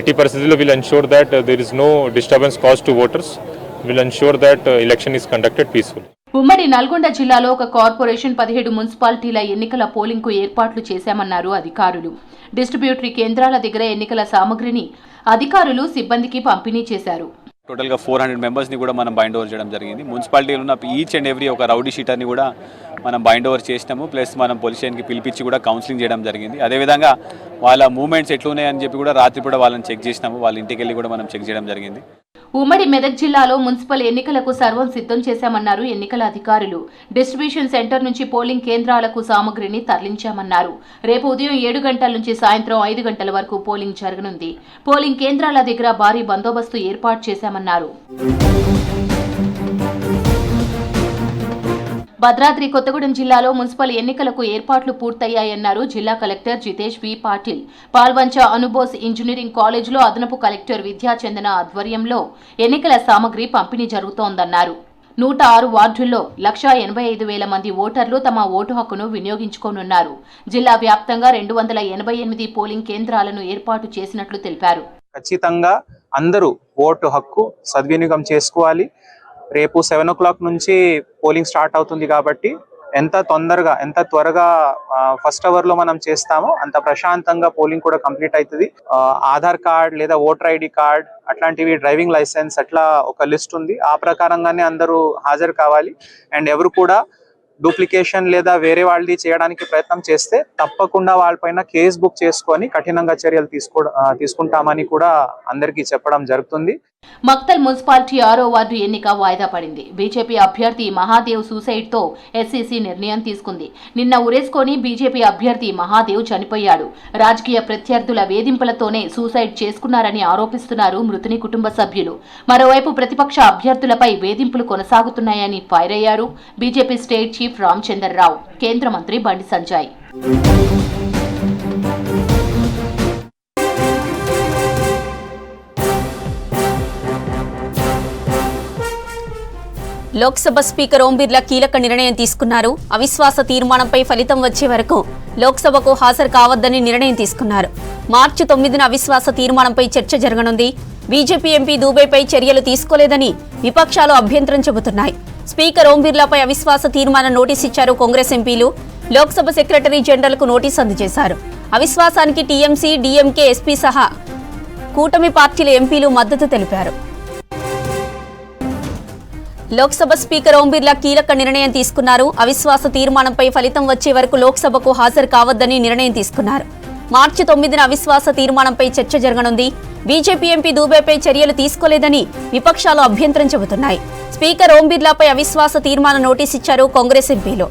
ఎట్టి పరిస్థితుల్లో will ensure that there is no disturbance cause to voters. Will ensure that election is conducted peaceful. ఉమ్మడి నల్గొండ జిల్లాలో ఒక కార్పొరేషన్ 17 మున్సిపాలిటీల ఎన్నికల పోలింగ్ కు ఏర్పాట్లు చేశామన్నారు అధికారులు. డిస్ట్రిబ్యూటరీ కేంద్రాల దగ్గర ఎన్నికల సామగ్రిని అధికారులు సిబ్బందికి పంపిణీ చేశారు. టోటల్గా 400 మెంబర్స్ని కూడా మనం బైండ్ ఓవర్ చేయడం జరిగింది. మున్సిపాలిటీలో ఉన్న ఈచ్ అండ్ ఎవ్రీ ఒక రౌడీ షీటర్ని కూడా మనం బైండ్ ఓవర్ చేసినాము. ప్లస్ మనం పోలీస్ స్టేషన్కి పిలిపించి కూడా కౌన్సిలింగ్ చేయడం జరిగింది. అదేవిధంగా వాళ్ళ మూవ్మెంట్స్ ఎట్లున్నాయని చెప్పి కూడా రాత్రి కూడా వాళ్ళని చెక్ చేసినాము. వాళ్ళ ఇంటికి వెళ్ళి కూడా మనం చెక్ చేయడం జరిగింది. ఉమ్మడి మెదక్ జిల్లాలో మున్సిపల్ ఎన్నికలకు సర్వం సిద్ధం చేశామన్నారు ఎన్నికల అధికారులు. డిస్ట్రిబ్యూషన్ సెంటర్ నుంచి పోలింగ్ కేంద్రాలకు సామగ్రిని తరలించామన్నారు. రేపు ఉదయం 7 గంటల నుంచి సాయంత్రం 5 గంటల వరకు పోలింగ్ జరగనుంది. పోలింగ్ కేంద్రాల దగ్గర భారీ బందోబస్తు ఏర్పాటు చేశామన్నారు. భద్రాద్రి కొత్తగూడెం జిల్లాలో మున్సిపల్ ఎన్నికలకు ఏర్పాట్లు పూర్తయ్యాయన్నారు జిల్లా కలెక్టర్ జితేష్ వి పాటిల్. పాల్వంచ అనుబోస్ ఇంజనీరింగ్ కాలేజీలో అదనపు కలెక్టర్ విద్యాచందన ఆధ్వర్యంలో ఎన్నికల సామగ్రి పంపిణీ జరుగుతోందన్నారు. 106 వార్డుల్లో 1,85,000 మంది ఓటర్లు తమ ఓటు హక్కును వినియోగించుకోనున్నారు. జిల్లా వ్యాప్తంగా 288 పోలింగ్ కేంద్రాలను ఏర్పాటు చేసినట్లు తెలిపారు. ఖచ్చితంగా అందరూ ఓటు హక్కు సద్వినియోగం చేసుకోవాలి. రేపు 7 o'clock నుంచి పోలింగ్ స్టార్ట్ అవుతుంది కాబట్టి ఎంత త్వరగా ఫస్ట్ అవర్లో మనం చేస్తామో అంత ప్రశాంతంగా పోలింగ్ కూడా కంప్లీట్ అవుతుంది. ఆధార్ కార్డ్ లేదా ఓటర్ ఐడి కార్డ్ అట్లాంటివి, డ్రైవింగ్ లైసెన్స్ అట్లా ఒక లిస్ట్ ఉంది. ఆ ప్రకారంగానే అందరూ హాజరు కావాలి. అండ్ ఎవరు కూడా డూప్లికేషన్ లేదా వేరే వాళ్ళది చేయడానికి ప్రయత్నం చేస్తే తప్పకుండా వాళ్ళపైన కేసు బుక్ చేసుకొని కఠినంగా చర్యలు తీసుకుంటామని కూడా అందరికీ చెప్పడం జరుగుతుంది. మక్తల్ మున్సిపాలిటీ 6వ వార్డు ఎన్నిక వాయిదా పడింది. బీజేపీ అభ్యర్థి మహాదేవ్ సూసైడ్ తో ఎస్సీసీ నిర్ణయం తీసుకుంది. నిన్న ఉరేసుకొని బీజేపీ అభ్యర్థి మహాదేవ్ చనిపోయాడు. రాజకీయ ప్రత్యర్థుల వేధింపులతోనే సూసైడ్ చేసుకున్నారని ఆరోపిస్తున్నారు మృతుని కుటుంబ సభ్యులు. మరోవైపు ప్రతిపక్ష అభ్యర్థులపై వేధింపులు కొనసాగుతున్నాయని ఫైర్ అయ్యారు బీజేపీ స్టేట్ చీఫ్ రామచంద్రరావు, కేంద్ర మంత్రి బండి సంజయ్. లోక్సభ స్పీకర్ ఓం బిర్లా కీలక నిర్ణయం తీసుకున్నారు. అవిశ్వాస తీర్మానంపై ఫలితం వచ్చే వరకు లోక్సభకు హాజరు కావద్దని నిర్ణయం తీసుకున్నారు. మార్చి 9న అవిశ్వాస తీర్మానంపై చర్చ జరగనుంది. బీజేపీ ఎంపీ దూబేపై చర్యలు తీసుకోలేదని విపక్షాలు అభ్యంతరం చెబుతున్నాయి. స్పీకర్ ఓం బిర్లాపై అవిశ్వాస తీర్మానం నోటీస్ ఇచ్చారు కాంగ్రెస్ ఎంపీలు. లోక్సభ సెక్రటరీ జనరల్కు నోటీస్ అందజేశారు. అవిశ్వాసానికి టీఎంసీ, డీఎంకే, ఎస్పీ సహా కూటమి పార్టీల ఎంపీలు మద్దతు తెలిపారు. లోక్సభ స్పీకర్ ఓం బిర్లా కీలక నిర్ణయం తీసుకున్నారు. అవిశ్వాస తీర్మానంపై ఫలితం వచ్చే వరకు లోక్సభకు హాజరు కావద్దని నిర్ణయం తీసుకున్నారు. మార్చి 9న అవిశ్వాస తీర్మానంపై చర్చ జరగనుంది. బీజేపీ ఎంపీ దూబేపై చర్యలు తీసుకోలేదని విపక్షాలు అభ్యంతరం చెబుతున్నాయి. స్పీకర్ ఓం బిర్లాపై అవిశ్వాస తీర్మానం నోటీస్ ఇచ్చారు కాంగ్రెస్ ఎంపీలు.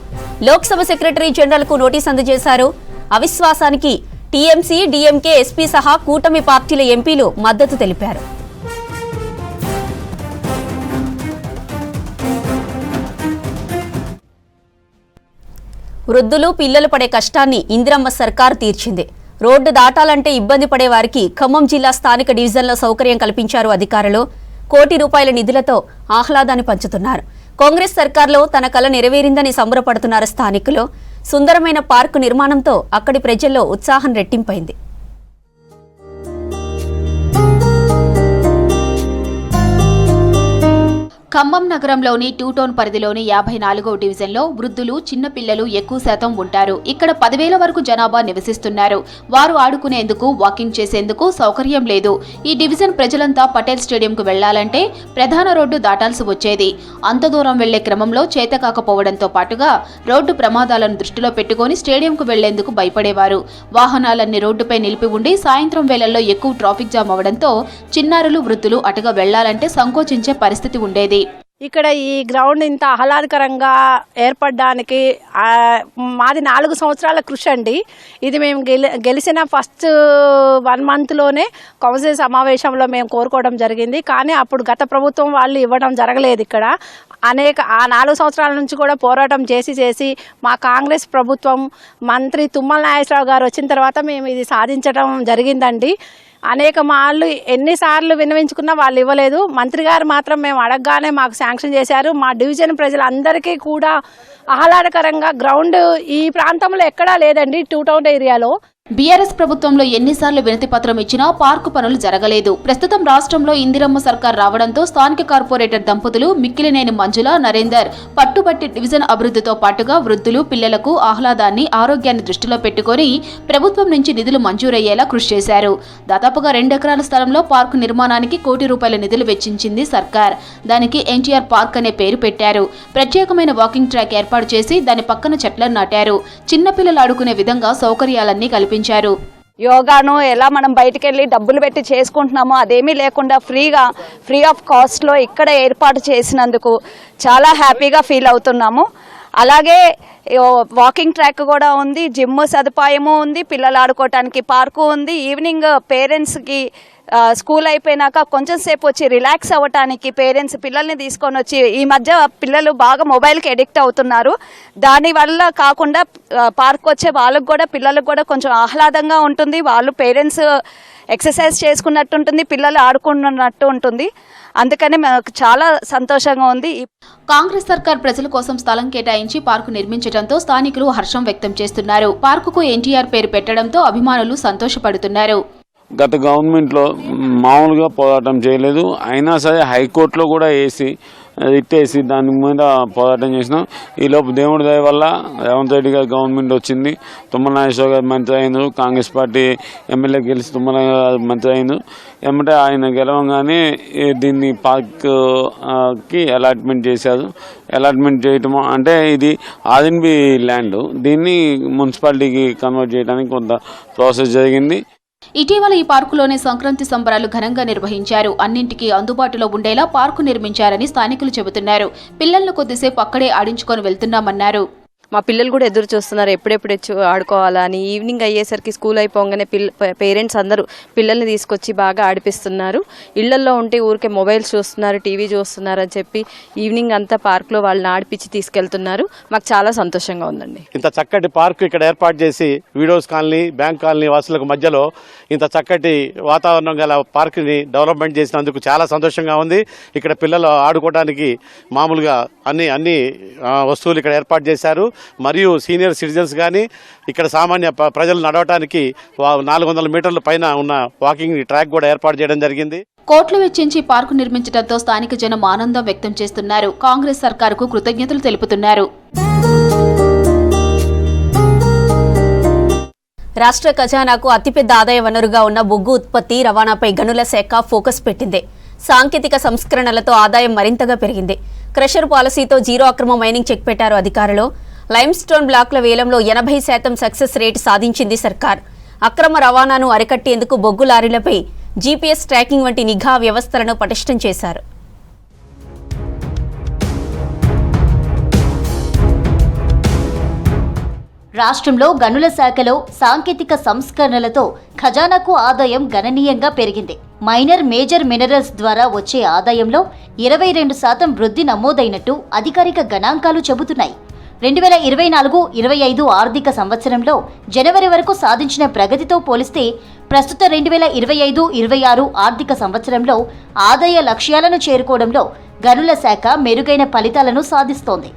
లోక్సభ సెక్రటరీ జనరల్కు నోటీస్ అందజేశారు. అవిశ్వాసానికి టీఎంసీ, డీఎంకే, ఎస్పీ సహా కూటమి పార్టీల ఎంపీలు మద్దతు తెలిపారు. వృద్ధులు, పిల్లలు పడే కష్టాన్ని ఇందిరమ్మ సర్కారు తీర్చింది. రోడ్డు దాటాలంటే ఇబ్బంది పడే వారికి ఖమ్మం జిల్లా స్థానిక డివిజన్లో సౌకర్యం కల్పించారు అధికారులు. ₹1 కోటి నిధులతో ఆహ్లాదాన్ని పంచుతున్నారు. కాంగ్రెస్ సర్కార్లో తన కల నెరవేరిందని సంబరపడుతున్నారు స్థానికులు. సుందరమైన పార్కు నిర్మాణంతో అక్కడి ప్రజల్లో ఉత్సాహం రెట్టింపైంది. ఖమ్మం నగరంలోని 2 టౌన్ పరిధిలోని 54వ డివిజన్లో వృద్ధులు, చిన్నపిల్లలు ఎక్కువ శాతం ఉంటారు. ఇక్కడ 10,000 వరకు జనాభా నివసిస్తున్నారు. వారు ఆడుకునేందుకు, వాకింగ్ చేసేందుకు సౌకర్యం లేదు. ఈ డివిజన్ ప్రజలంతా పటేల్ స్టేడియంకు వెళ్లాలంటే ప్రధాన రోడ్డు దాటాల్సి వచ్చేది. అంత దూరం వెళ్లే క్రమంలో చేతకాకపోవడంతో పాటుగా రోడ్డు ప్రమాదాలను దృష్టిలో పెట్టుకుని స్టేడియంకు వెళ్లేందుకు భయపడేవారు. వాహనాలన్నీ రోడ్డుపై నిలిపి ఉండి సాయంత్రం వేళల్లో ఎక్కువ ట్రాఫిక్ జామ్ అవడంతో చిన్నారులు, వృద్ధులు అటుగా వెళ్లాలంటే సంకోచించే పరిస్థితి ఉండేది. ఇక్కడ ఈ గ్రౌండ్ ఇంత ఆహ్లాదకరంగా ఏర్పడడానికి మాది 4 సంవత్సరాల కృషి అండి. ఇది మేము గెలిచిన ఫస్ట్ 1 మంత్లోనే కౌన్సిల్ సమావేశంలో మేము కోరుకోవడం జరిగింది. కానీ అప్పుడు గత ప్రభుత్వం వాళ్ళు ఇవ్వడం జరగలేదు. ఇక్కడ ఆ 4 సంవత్సరాల నుంచి కూడా పోరాటం చేసి మా కాంగ్రెస్ ప్రభుత్వం మంత్రి తుమ్మల నాగేశ్వరరావు గారు వచ్చిన తర్వాత మేము ఇది సాధించడం జరిగిందండి. అనేక మార్లు ఎన్నిసార్లు విన్నవించుకున్నా వాళ్ళు ఇవ్వలేదు. మంత్రి గారు మాత్రం మేము అడగగానే మాకు శాంక్షన్ చేశారు. మా డివిజన్ ప్రజలందరికీ కూడా ఆహ్లాదకరంగా గ్రౌండ్ ఈ ప్రాంతంలో ఎక్కడా లేదండి 2 టౌన్ ఏరియాలో. బీఆర్ఎస్ ప్రభుత్వంలో ఎన్నిసార్లు వినతి పత్రం ఇచ్చినా పార్కు పనులు జరగలేదు. ప్రస్తుతం రాష్ట్రంలో ఇందిరమ్మ సర్కార్ రావడంతో స్థానిక కార్పొరేటర్ దంపతులు మిక్కిలినేని మంజుల, నరేందర్ పట్టుబట్టి డివిజన్ అభివృద్ధితో పాటుగా వృద్ధులు, పిల్లలకు ఆహ్లాదాన్ని, ఆరోగ్యాన్ని దృష్టిలో పెట్టుకుని ప్రభుత్వం నుంచి నిధులు మంజూరయ్యేలా కృషి చేశారు. దాదాపుగా 2 ఎకరాల స్థలంలో పార్కు నిర్మాణానికి ₹1 కోటి నిధులు వెచ్చించింది సర్కార్. దానికి ఎన్టీఆర్ పార్క్ అనే పేరు పెట్టారు. ప్రత్యేకమైన వాకింగ్ ట్రాక్ ఏర్పాటు చేసి దాని పక్కన చెట్లను నాటారు. చిన్నపిల్లలు ఆడుకునే విధంగా సౌకర్యాలన్నీ కల్పించారు. యోగాను ఎలా మనం బయటికి వెళ్ళి డబ్బులు పెట్టి చేసుకుంటున్నామో అదేమీ లేకుండా ఫ్రీ ఆఫ్ కాస్ట్లో ఇక్కడ ఏర్పాటు చేసినందుకు చాలా హ్యాపీగా ఫీల్ అవుతున్నాము. అలాగే వాకింగ్ ట్రాక్ కూడా ఉంది, జిమ్ సదుపాయము ఉంది, పిల్లలు ఆడుకోవటానికి పార్కు ఉంది. ఈవినింగ్ పేరెంట్స్కి స్కూల్ అయిపోయినాక కొంచెం సేపు వచ్చి రిలాక్స్ అవ్వటానికి పేరెంట్స్ పిల్లల్ని తీసుకొని వచ్చి, ఈ మధ్య పిల్లలు బాగా మొబైల్కి ఎడిక్ట్ అవుతున్నారు. దానివల్ల కాకుండా పార్క్ వచ్చే వాళ్ళకు కూడా, పిల్లలకు కూడా కొంచెం ఆహ్లాదంగా ఉంటుంది. వాళ్ళు పేరెంట్స్ ఎక్సర్సైజ్ చేసుకున్నట్టు ఉంటుంది, పిల్లలు ఆడుకున్నట్టు ఉంటుంది. అందుకని మనకు చాలా సంతోషంగా ఉంది. కాంగ్రెస్ సర్కార్ ప్రజల కోసం స్థలం కేటాయించి పార్కు నిర్మించడంతో స్థానికులు హర్షం వ్యక్తం చేస్తున్నారు. పార్కుకు ఎన్టీఆర్ పేరు పెట్టడంతో అభిమానులు సంతోషపడుతున్నారు. గత గవర్నమెంట్లో మామూలుగా పోరాటం చేయలేదు, అయినా సరే హైకోర్టులో కూడా ఇట్టేసి దాని మీద పోరాటం చేసినాం. ఈలోపు దేవుడి దయ వల్ల రేవంత్ రెడ్డి గారి గవర్నమెంట్ వచ్చింది. తుమ్మల నాగేశ్వర గారు మంత్రి అయినారు. కాంగ్రెస్ పార్టీ ఎమ్మెల్యే గెలిచి తుమ్మల గారు మంత్రి అయినారు. ఏమంటే ఆయన గెలవగానే దీన్ని పార్క్కి అలాట్మెంట్ చేశారు. అలాట్మెంట్ చేయటం అంటే ఇది ఆర్ఎన్బి ల్యాండ్, దీన్ని మున్సిపాలిటీకి కన్వర్ట్ చేయడానికి కొంత ప్రాసెస్ జరిగింది. ఇటీవల ఈ పార్కులోనే సంక్రాంతి సంబరాలు ఘనంగా నిర్వహించారు. అన్నింటికీ అందుబాటులో ఉండేలా పార్కు నిర్మించారని స్థానికులు చెబుతున్నారు. పిల్లలను కొద్దిసేపు అక్కడే ఆడించుకొని వెళ్తున్నామన్నారు. మా పిల్లలు కూడా ఎదురు చూస్తున్నారు ఎప్పుడెప్పుడు ఆడుకోవాలా అని. ఈవినింగ్ అయ్యేసరికి స్కూల్ అయిపోగానే పేరెంట్స్ అందరూ పిల్లల్ని తీసుకొచ్చి బాగా ఆడిపిస్తున్నారు. ఇళ్లల్లో ఉంటే ఊరికే మొబైల్స్ చూస్తున్నారు, టీవీ చూస్తున్నారు అని చెప్పి ఈవినింగ్ అంతా పార్క్లో వాళ్ళని ఆడిపించి తీసుకెళ్తున్నారు. మాకు చాలా సంతోషంగా ఉందండి. ఇంత చక్కటి పార్కు ఇక్కడ ఏర్పాటు చేసి వీడోస్ కాలనీ, బ్యాంక్ కాలనీ వాసులకు మధ్యలో ఇంత చక్కటి వాతావరణం గల పార్కుని డెవలప్మెంట్ చేసినందుకు చాలా సంతోషంగా ఉంది. ఇక్కడ పిల్లలు ఆడుకోవడానికి మామూలుగా అన్ని వస్తువులు ఇక్కడ ఏర్పాటు చేశారు. మరియు సీనియర్ సిటిజన్స్ కానీ ఇక్కడ సామాన్య ప్రజలు నడవటానికి 400 మీటర్ల పైన ఉన్న వాకింగ్ ట్రాక్ కూడా ఏర్పాటు చేయడం జరిగింది. కోట్లు వెచ్చించి పార్కు నిర్మించడంతో స్థానిక జనం ఆనందం వ్యక్తం చేస్తున్నారు. కాంగ్రెస్ సర్కారుకు కృతజ్ఞతలు తెలుపుతున్నారు. రాష్ట్ర ఖజానాకు అతిపెద్ద ఆదాయ వనరుగా ఉన్న బొగ్గు ఉత్పత్తి రవాణాపై గనుల శాఖ ఫోకస్ పెట్టింది. సాంకేతిక సంస్కరణలతో ఆదాయం మరింతగా పెరిగింది. క్రషర్ పాలసీతో జీరో అక్రమ మైనింగ్ చెక్ పెట్టారు అధికారులు. లైమ్ స్టోన్ బ్లాక్ల వేలంలో 80% సక్సెస్ రేటు సాధించింది సర్కార్. అక్రమ రవాణాను అరికట్టేందుకు బొగ్గు లారీలపై జీపీఎస్ ట్రాకింగ్ వంటి నిఘా వ్యవస్థలను పటిష్టం చేశారు. రాష్ట్రంలో గనుల శాఖలో సాంకేతిక సంస్కరణలతో ఖజానాకు ఆదాయం గణనీయంగా పెరిగింది. మైనర్, మేజర్ మినరల్స్ ద్వారా వచ్చే ఆదాయంలో 22% వృద్ధి నమోదైనట్టు అధికారిక గణాంకాలు చెబుతున్నాయి. 2024-25 ఆర్థిక సంవత్సరంలో జనవరి వరకు సాధించిన ప్రగతితో పోలిస్తే ప్రస్తుత 2025-26 ఆర్థిక సంవత్సరంలో ఆదాయ లక్ష్యాలను చేరుకోవడంలో గనుల శాఖ మెరుగైన ఫలితాలను సాధిస్తోంది.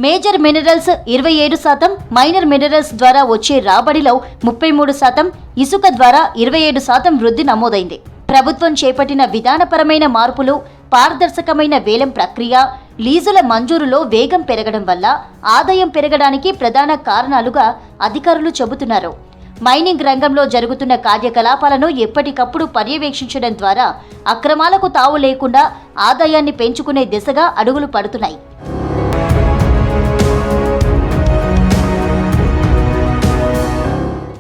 మేజర్ మినరల్స్ 27%, మైనర్ మినరల్స్ ద్వారా వచ్చే రాబడిలో 33%, ఇసుక ద్వారా 27% వృద్ధి నమోదైంది. ప్రభుత్వం చేపట్టిన విధానపరమైన మార్పులు, పారదర్శకమైన వేలం ప్రక్రియ, లీజుల మంజూరులో వేగం పెరగడం వల్ల ఆదాయం పెరగడానికి ప్రధాన కారణాలుగా అధికారులు చెబుతున్నారు. మైనింగ్ రంగంలో జరుగుతున్న కార్యకలాపాలను ఎప్పటికప్పుడు పర్యవేక్షించడం ద్వారా అక్రమాలకు తావు లేకుండా ఆదాయాన్ని పెంచుకునే దిశగా అడుగులు పడుతున్నాయి.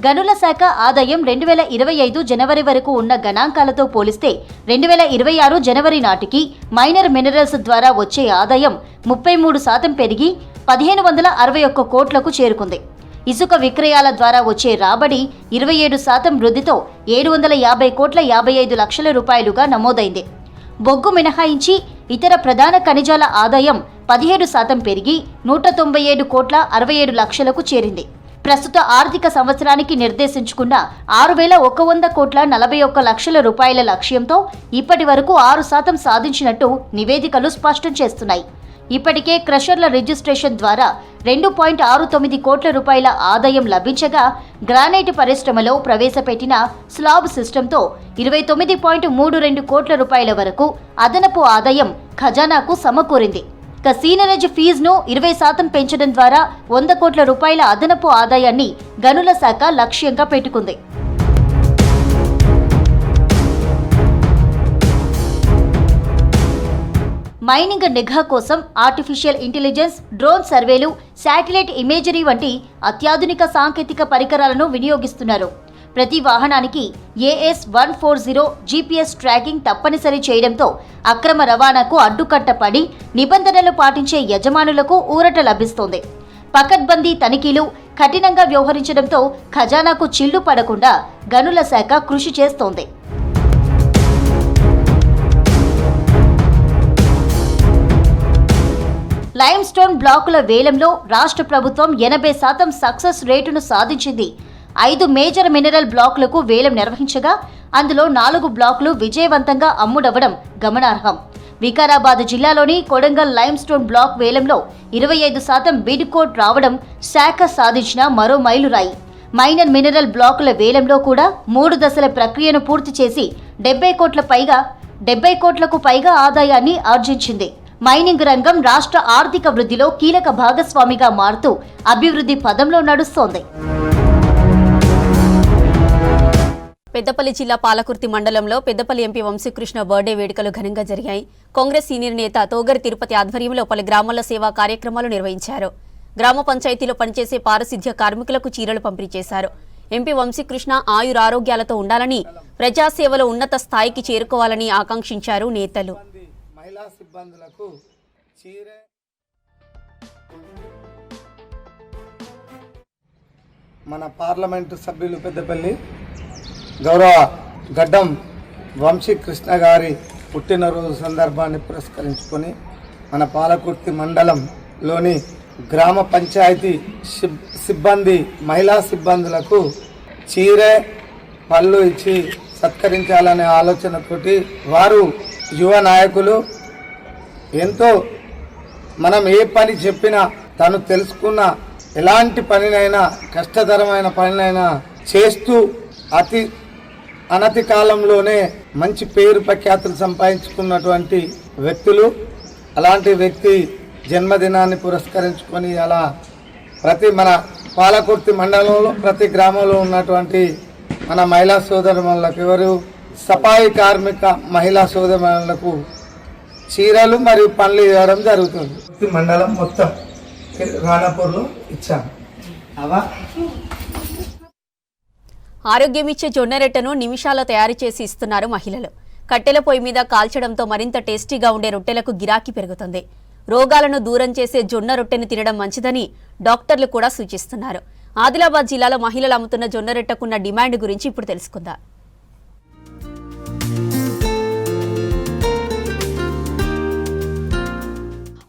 గనుల శాఖ ఆదాయం 2025 జనవరి వరకు ఉన్న గణాంకాలతో పోలిస్తే 2026 జనవరి నాటికి మైనర్ మినరల్స్ ద్వారా వచ్చే ఆదాయం 33% పెరిగి 1561 కోట్లకు చేరుకుంది. ఇసుక విక్రయాల ద్వారా వచ్చే రాబడి 27% వృద్ధితో 750 కోట్ల 55 లక్షల రూపాయలుగా నమోదైంది. బొగ్గు మినహాయించి ఇతర ప్రధాన ఖనిజాల ఆదాయం 17% పెరిగి 197 కోట్ల 67 లక్షలకు చేరింది. ప్రస్తుత ఆర్థిక సంవత్సరానికి నిర్దేశించుకున్న 6100 కోట్ల 41 లక్షల రూపాయల లక్ష్యంతో ఇప్పటి వరకు 6% సాధించినట్టు నివేదికలు స్పష్టం చేస్తున్నాయి. ఇప్పటికే క్రషర్ల రిజిస్ట్రేషన్ ద్వారా 2.69 కోట్ల రూపాయల ఆదాయం లభించగా, గ్రానైట్ పరిశ్రమలో ప్రవేశపెట్టిన స్లాబ్ సిస్టంతో 29.32 కోట్ల రూపాయల వరకు అదనపు ఆదాయం ఖజానాకు సమకూరింది. సీనరేజ్ ఫీజును 20% పెంచడం ద్వారా 100 కోట్ల రూపాయల అదనపు ఆదాయాన్ని గనుల శాఖ లక్ష్యంగా పెట్టుకుంది. మైనింగ్ నిఘా కోసం ఆర్టిఫిషియల్ ఇంటెలిజెన్స్, డ్రోన్ సర్వేలు, శాటిలైట్ ఇమేజరీ వంటి అత్యాధునిక సాంకేతిక పరికరాలను వినియోగిస్తున్నారు. ప్రతి వాహనానికి AS140 GPS ట్రాకింగ్ తప్పనిసరి చేయడంతో అక్రమ రవాణాకు అడ్డుకట్ట పడి నిబంధనలు పాటించే యజమానులకు ఊరట లభిస్తోంది. పకడ్బందీ తనిఖీలు కఠినంగా వ్యవహరించడంతో ఖజానాకు చిల్లు పడకుండా గనుల శాఖ కృషి చేస్తోంది. లైమ్ స్టోన్ బ్లాకుల వేలంలో రాష్ట్ర ప్రభుత్వం 80% సక్సెస్ రేటును సాధించింది. 5 మేజర్ మినరల్ బ్లాకులకు వేలం నిర్వహించగా అందులో 4 బ్లాకులు విజయవంతంగా అమ్ముడవడం గమనార్హం. వికారాబాద్ జిల్లాలోని కొడంగల్ లైమ్ స్టోన్ బ్లాక్ వేలంలో 25% బిడ్ కోట్ రావడం శాఖ సాధించిన మరో మైలురాయి. మైనర్ మినరల్ బ్లాకుల వేలంలో కూడా 3 దశల ప్రక్రియను పూర్తి చేసి 70 కోట్లకు పైగా ఆదాయాన్ని ఆర్జించింది. మైనింగ్ రంగం రాష్ట్ర ఆర్థిక వృద్ధిలో కీలక భాగస్వామిగా మారుతూ అభివృద్ధి పదంలో నడుస్తోంది. పెద్దపల్లి జిల్లా పాలకుర్తి మండలంలో పెద్దపల్లి ఎంపీ వంశీకృష్ణ బర్త్డే వేడుకలు ఘనంగా జరిగాయి. కాంగ్రెస్ సీనియర్ నేత తోగరి తిరుపతి ఆధ్వర్యంలో పలు గ్రామాల్లో సేవా కార్యక్రమాలు నిర్వహించారు. గ్రామ పంచాయతీలో పనిచేసే పారిశుధ్య కార్మికులకు చీరలు పంపిణీ చేశారు. ఎంపీ వంశీకృష్ణ ఆయురారోగ్యాలతో ఉండాలని, ప్రజాసేవలో ఉన్నత స్థాయికి చేరుకోవాలని ఆకాంక్షించారు నేతలు. మన పార్లమెంటు సభ్యులు పెద్దపల్లి గౌరవ గడ్డం వంశీకృష్ణ గారి పుట్టినరోజు సందర్భాన్ని పురస్కరించుకొని మన పాలకుర్తి మండలంలోని గ్రామ పంచాయతీ సిబ్బంది, మహిళా సిబ్బందులకు చీరె, పళ్ళు ఇచ్చి సత్కరించాలనే ఆలోచనతోటి వారు యువ నాయకులు ఎంతో మనం ఏ పని చెప్పినా తను తెలుసుకున్న ఎలాంటి పనినైనా, కష్టతరమైన పనినైనా చేస్తూ అనతి కాలంలోనే మంచి పేరు ప్రఖ్యాతులు సంపాదించుకున్నటువంటి వ్యక్తులు. అలాంటి వ్యక్తి జన్మదినాన్ని పురస్కరించుకొని అలా మన పాలకుర్తి మండలంలో ప్రతి గ్రామంలో ఉన్నటువంటి మన మహిళా సోదరులకు, ఎవరు సఫాయి కార్మిక మహిళా సోదరులకు చీరలు మరియు పండ్లు ఇవ్వడం జరుగుతుంది. మండలం మొత్తం రాణాపూర్లో ఇచ్చాము. ఆరోగ్యమిచ్చే జొన్నరొట్టెను నిమిషాల్లో తయారు చేసి ఇస్తున్నారు మహిళలు. కట్టెల పొయ్యి మీద కాల్చడంతో మరింత టేస్టీగా ఉండే రొట్టెలకు గిరాకీ పెరుగుతుంది. రోగాలను దూరం చేసే జొన్న రొట్టెను తినడం మంచిదని డాక్టర్లు కూడా సూచిస్తున్నారు. ఆదిలాబాద్ జిల్లాలో మహిళలు అమ్ముతున్న జొన్న రొట్టెకున్న డిమాండ్ గురించి ఇప్పుడు తెలుసుకుందాం.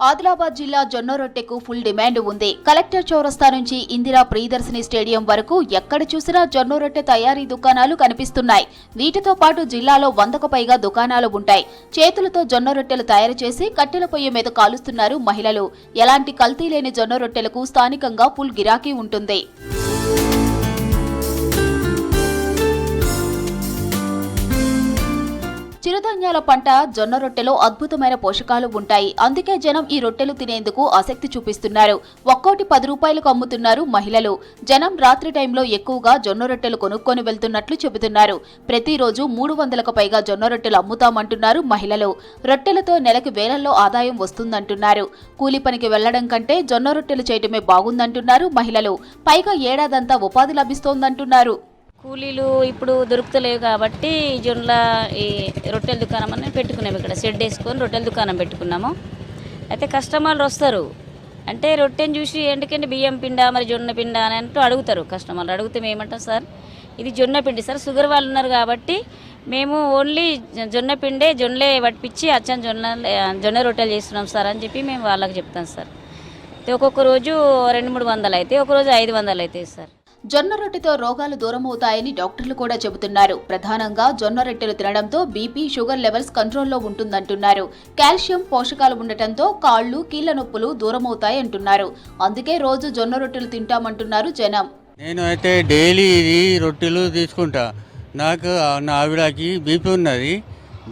ఆదిలాబాద్ జిల్లా జొన్న రొట్టెకు ఫుల్ డిమాండ్ ఉంది. కలెక్టర్ చౌరస్తా నుంచి ఇందిరా ప్రియదర్శిని స్టేడియం వరకు ఎక్కడ చూసినా జొన్న రొట్టె తయారీ దుకాణాలు కనిపిస్తున్నాయి. వీటితో పాటు జిల్లాలో 100కు పైగా దుకాణాలు ఉంటాయి. చేతులతో జొన్న రొట్టెలు తయారు చేసి కట్టెల పొయ్యి మీద కాలుస్తున్నారు మహిళలు. ఎలాంటి కల్తీ లేని జొన్న రొట్టెలకు స్థానికంగా ఫుల్ గిరాకీ ఉంటుంది. చిరుధాన్యాల పంట జొన్న రొట్టెలో అద్భుతమైన పోషకాలు ఉంటాయి. అందుకే జనం ఈ రొట్టెలు తినేందుకు ఆసక్తి చూపిస్తున్నారు. ఒక్కోటి 10 రూపాయలకు అమ్ముతున్నారు మహిళలు. జనం రాత్రి టైంలో ఎక్కువగా జొన్న రొట్టెలు కొనుక్కొని వెళ్తున్నట్లు చెబుతున్నారు. ప్రతిరోజు 300కు పైగా జొన్న రొట్టెలు అమ్ముతామంటున్నారు మహిళలు. రొట్టెలతో నెలకు వేలల్లో ఆదాయం వస్తుందంటున్నారు. కూలి పనికి వెళ్లడం కంటే జొన్న రొట్టెలు చేయటమే బాగుందంటున్నారు మహిళలు. పైగా ఏడాదంతా ఉపాధి లభిస్తోందంటున్నారు. కూలీలు ఇప్పుడు దొరుకుతలేవు కాబట్టి జొన్నల ఈ రొట్టెల దుకాణం అని పెట్టుకున్నాము. ఇక్కడ షెడ్ వేసుకొని రొట్టెల దుకాణం పెట్టుకున్నాము. అయితే కస్టమర్లు వస్తారు. అంటే రొట్టెని చూసి ఎందుకంటే బియ్యం పిండా మరి జొన్న పిండా అని అంటూ అడుగుతారు. కస్టమర్లు అడిగితే మేమంటాం, సార్ ఇది జొన్న పిండి సార్, షుగర్ వాళ్ళు ఉన్నారు కాబట్టి మేము ఓన్లీ జొన్న పిండే జొన్నలే పట్టించి అచ్చని జొన్న రొట్టెలు చేస్తున్నాం సార్ అని చెప్పి మేము వాళ్ళకి చెప్తాం సార్. ఒక్కొక్క రోజు 200-300 అయితే, ఒకరోజు 500 అవుతాయి సార్. జొన్న రొట్టెతో రోగాలు దూరమవుతాయని డాక్టర్లు కూడా చెబుతున్నారు. ప్రధానంగా జొన్న రొట్టెలు తినడంతో బీపీ, షుగర్ లెవెల్స్ కంట్రోల్లో ఉంటుందంటున్నారు. కాల్షియం పోషకాలు ఉండటంతో కాళ్లు, కీళ్ల నొప్పులు దూరమవుతాయంటున్నారు. అందుకే రోజు జొన్న రొట్టెలు తింటామంటున్నారు జనం. నేను అయితే డైలీ ఇది రొట్టెలు తీసుకుంటా. నాకు నా ఆవిడకి బీపీ ఉన్నది.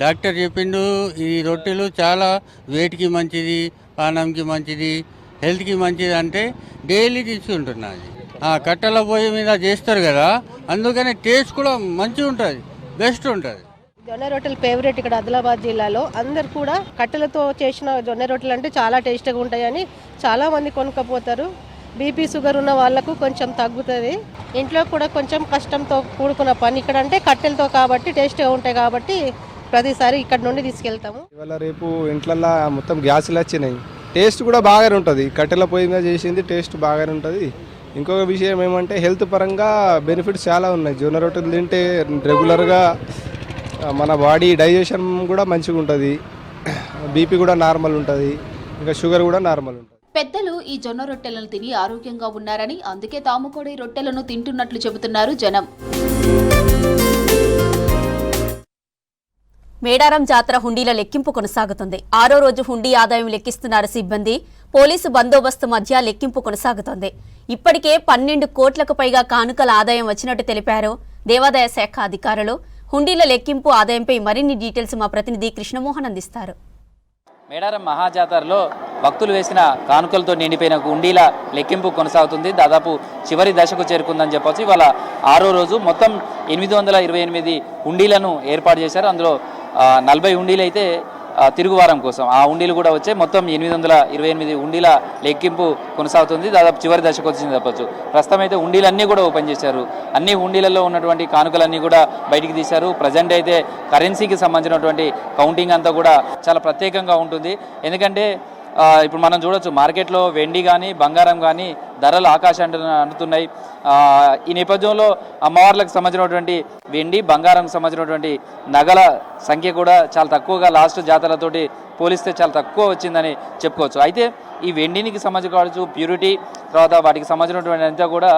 డాక్టర్ చెప్పిండు ఈ రొట్టెలు చాలా వెయిట్కి మంచిది, పానంకి మంచిది, హెల్త్కి మంచిది అంటే డైలీ తీసుకుంటున్నది. కట్టెల పొయ్యి మీద చేస్తారు కదా, అందుకని టేస్ట్ కూడా మంచిగా ఉంటుంది, బెస్ట్ ఉంటుంది. జొన్న రొట్టెలు ఫేవరెట్ ఇక్కడ ఆదిలాబాద్ జిల్లాలో. అందరు కూడా కట్టెలతో చేసిన జొన్న రొట్టెలు అంటే చాలా టేస్ట్గా ఉంటాయని చాలా మంది కొనుక్కపోతారు. బీపీ, షుగర్ ఉన్న వాళ్ళకు కొంచెం తగ్గుతుంది. ఇంట్లో కూడా కొంచెం కష్టంతో కూడుకున్న పని. ఇక్కడ అంటే కట్టెలతో కాబట్టి టేస్ట్గా ఉంటాయి కాబట్టి ప్రతిసారి ఇక్కడ నుండి తీసుకెళ్తాము. ఇవాళ రేపు ఇంట్లల్లో మొత్తం గ్యాసులు వచ్చినాయి. టేస్ట్ కూడా బాగానే ఉంటుంది. కట్టెల పొయ్యి మీద చేసింది టేస్ట్ బాగానే ఉంటుంది. ఇంకొక విషయం ఏమంటే హెల్త్ పరంగా బెనిఫిట్స్ చాలా ఉన్నాయి. జొన్న రొట్టెలు తింటే రెగ్యులర్గా మన బాడీ డైజెషన్ కూడా మంచిగా ఉంటుంది, బీపీ కూడా నార్మల్ ఉంటుంది, ఇంకా షుగర్ కూడా నార్మల్ ఉంటుంది. పెద్దలు ఈ జొన్న రొట్టెలను తిని ఆరోగ్యంగా ఉన్నారని, అందుకే తాము కూడా ఈ రొట్టెలను తింటున్నట్లు చెబుతున్నారు జనం. మేడారం జాతర హుండీల లెక్కింపు కొనసాగుతుంది. 6వ రోజు హుండీ ఆదాయం లెక్కిస్తున్నారు సిబ్బంది. పోలీసు బందోబస్తు మధ్య లెక్కింపు కొనసాగుతోంది. ఇప్పటికే 12 కోట్లకు పైగా కానుకల ఆదాయం వచ్చినట్టు తెలిపారు దేవాదాయ శాఖ అధికారులు. హుండీల లెక్కింపు ఆదాయంపై మరిన్ని డీటెయిల్స్ మా ప్రతినిధి కృష్ణమోహన్ అందిస్తారు. మేడారం మహాజాతరలో భక్తులు వేసిన కానుకలతో నిండిపోయిన హుండీల లెక్కింపు కొనసాగుతుంది. దాదాపు చివరి దశకు చేరుకుందని చెప్పొచ్చు. ఇవాళ 6వ రోజు మొత్తం 828 హుండీలను ఏర్పాటు చేశారు. అందులో 40 హుండీలు అయితే తిరుగువారం కోసం ఆ హుండీలు కూడా వచ్చాయి. మొత్తం 828 హుండీల లెక్కింపు కొనసాగుతుంది. దాదాపు చివరి దశకు వచ్చింది చెప్పొచ్చు. ప్రస్తుతం అయితే హుండీలన్నీ కూడా ఓపెన్ చేశారు. అన్ని హుండీలలో ఉన్నటువంటి కానుకలన్నీ కూడా బయటికి తీశారు. ప్రజెంట్ అయితే కరెన్సీకి సంబంధించినటువంటి కౌంటింగ్ అంతా కూడా చాలా ప్రత్యేకంగా ఉంటుంది. ఎందుకంటే ఇప్పుడు మనం చూడొచ్చు మార్కెట్లో వెండి కానీ బంగారం కానీ ధరలు ఆకాశాన్ని అంటున్నాయి. ఈ నేపథ్యంలో అమ్మవార్లకు సంబంధించినటువంటి వెండి బంగారం సంబంధించినటువంటి నగల సంఖ్య కూడా చాలా తక్కువగా లాస్ట్ జాతరలతోటి పోలిస్తే చాలా తక్కువ వచ్చిందని చెప్పుకోవచ్చు. అయితే ఈ వెండినికి సంబంధించి కావచ్చు ప్యూరిటీ, తర్వాత వాటికి సంబంధించినటువంటి అంతా కూడా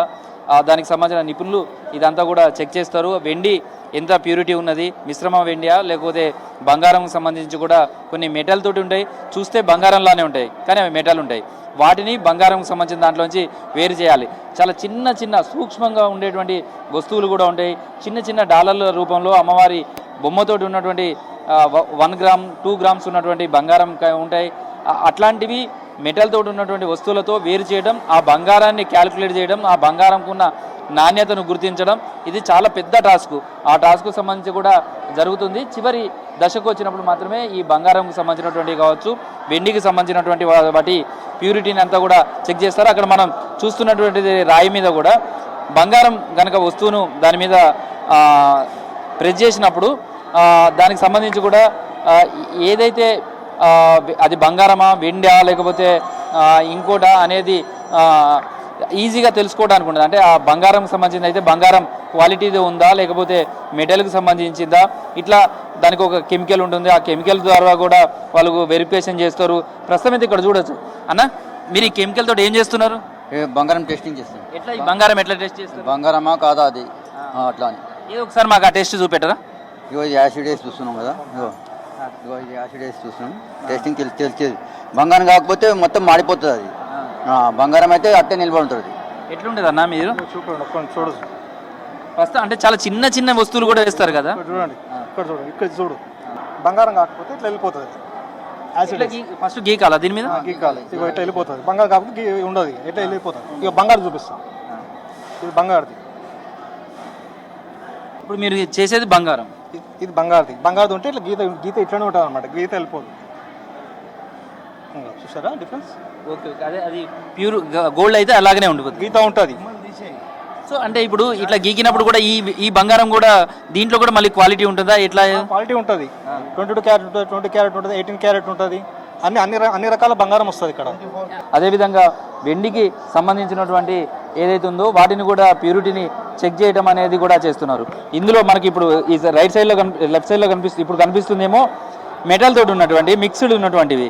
దానికి సంబంధించిన నిపుణులు ఇదంతా కూడా చెక్ చేస్తారు. వెండి ఎంత ప్యూరిటీ ఉన్నది, మిశ్రమ వెండియా లేకపోతే బంగారం సంబంధించి కూడా కొన్ని మెటల్ తోటి ఉంటాయి. చూస్తే బంగారంలానే ఉంటాయి కానీ అవి మెటల్ ఉంటాయి. వాటిని బంగారం సంబంధించిన దాంట్లోంచి వేరు చేయాలి. చాలా చిన్న చిన్న సూక్ష్మంగా ఉండేటువంటి వస్తువులు కూడా ఉంటాయి. చిన్న చిన్న డాలర్ల రూపంలో అమ్మవారి బొమ్మతోటి ఉన్నటువంటి 1 గ్రామ్ 2 గ్రామ్స్ ఉన్నటువంటి బంగారం ఉంటాయి. అట్లాంటివి మెటల్ తోటి ఉన్నటువంటి వస్తువులతో వేరు చేయడం, ఆ బంగారాన్ని క్యాలిక్యులేట్ చేయడం, ఆ బంగారంకు ఉన్న నాణ్యతను గుర్తించడం ఇది చాలా పెద్ద టాస్క్. ఆ టాస్క్కు సంబంధించి కూడా జరుగుతుంది. చివరి దశకు వచ్చినప్పుడు మాత్రమే ఈ బంగారంకు సంబంధించినటువంటి కావచ్చు వెండికి సంబంధించినటువంటి వాటి ప్యూరిటీని అంతా కూడా చెక్ చేస్తారు. అక్కడ మనం చూస్తున్నటువంటి రాయి మీద కూడా బంగారం కనుక వస్తువును దాని మీద ప్రెస్ చేసినప్పుడు దానికి సంబంధించి కూడా ఏదైతే అది బంగారమా వెండా లేకపోతే ఇంకోటా అనేది ఈజీగా తెలుసుకోవడానికి ఉంటుంది. అంటే ఆ బంగారం సంబంధించింది అయితే బంగారం క్వాలిటీది ఉందా లేకపోతే మెటల్కి సంబంధించిందా, ఇట్లా దానికి ఒక కెమికల్ ఉంటుంది, ఆ కెమికల్ ద్వారా కూడా వాళ్ళు వెరిఫికేషన్ చేస్తారు. ప్రస్తుతం అయితే ఇక్కడ చూడొచ్చు. అన్న, మీరు ఈ కెమికల్ తోటి ఏం చేస్తున్నారు? బంగారం టెస్టింగ్ చేస్తాం. ఎట్లా ఈ బంగారం ఎట్లా టెస్ట్ చేస్తారు? బంగారమా కాదా అది అట్లా అని. ఏదో ఒకసారి మాకు ఆ టెస్ట్ చూపెట్టరా? ఇగో ఇది యాసిడ్ వేసి చూస్తున్నాం కదా, ఇగో ఇది యాసిడ్ వేసి చూస్తున్నాం. టెస్టింగ్ తెలిసేది. బంగారం కాకపోతే మొత్తం మాడిపోతుంది అది. బంగారం అయితే అట్టే నిలబడి ఉంటుంది. ఎట్లుంటుంది అన్న మీరు చూడు ప్రస్తుతం? అంటే చాలా చిన్న చిన్న వస్తువులు కూడా వేస్తారు కదా. చూడండి, ఇక్కడ చూడు, ఇక్కడ చూడు. బంగారం కాకపోతే ఇట్లా వెళ్ళిపోతుంది. ఫస్ట్ గీకాలా దీని మీద? గీకాలి. ఇక ఇట్లా వెళ్ళిపోతుంది. బంగారం కాకపోతే ఉండదు, ఇట్లా వెళ్ళిపోతుంది. ఇక బంగారు చూపిస్తాం. ఇది బంగారుది. ఇప్పుడు మీరు చేసేది బంగారం. ఇది బంగారుది. బంగారుది ఉంటే ఇట్లా గీత ఇట్లానే ఉంటుంది అనమాట. గీత వెళ్ళిపోదు. చూసారా డిఫరెన్స్? ఓకే, అదే అది ప్యూర్ గోల్డ్ అయితే అలాగనే ఉంటుంది, గీత ఉంటుంది. సో అంటే ఇప్పుడు ఇట్లా గీకినప్పుడు కూడా ఈ బంగారం కూడా దీంట్లో కూడా మళ్ళీ క్వాలిటీ ఉంటుందా? ఎట్లా క్వాలిటీ ఉంటుంది. 22 క్యారెట్ ఉంటుంది, 20 క్యారెట్ ఉంటుంది, 18 క్యారెట్ ఉంటుంది. అన్ని రకాల బంగారం వస్తుంది ఇక్కడ. అదేవిధంగా వెండికి సంబంధించినటువంటి ఏదైతే ఉందో వాటిని కూడా ప్యూరిటీని చెక్ చేయడం అనేది కూడా చేస్తున్నారు. ఇందులో మనకి ఇప్పుడు ఈ రైట్ సైడ్లో లెఫ్ట్ సైడ్లో కనిపిస్తుంది, ఇప్పుడు కనిపిస్తుందేమో మెటల్ తోటి ఉన్నటువంటి మిక్స్డ్ ఉన్నటువంటివి.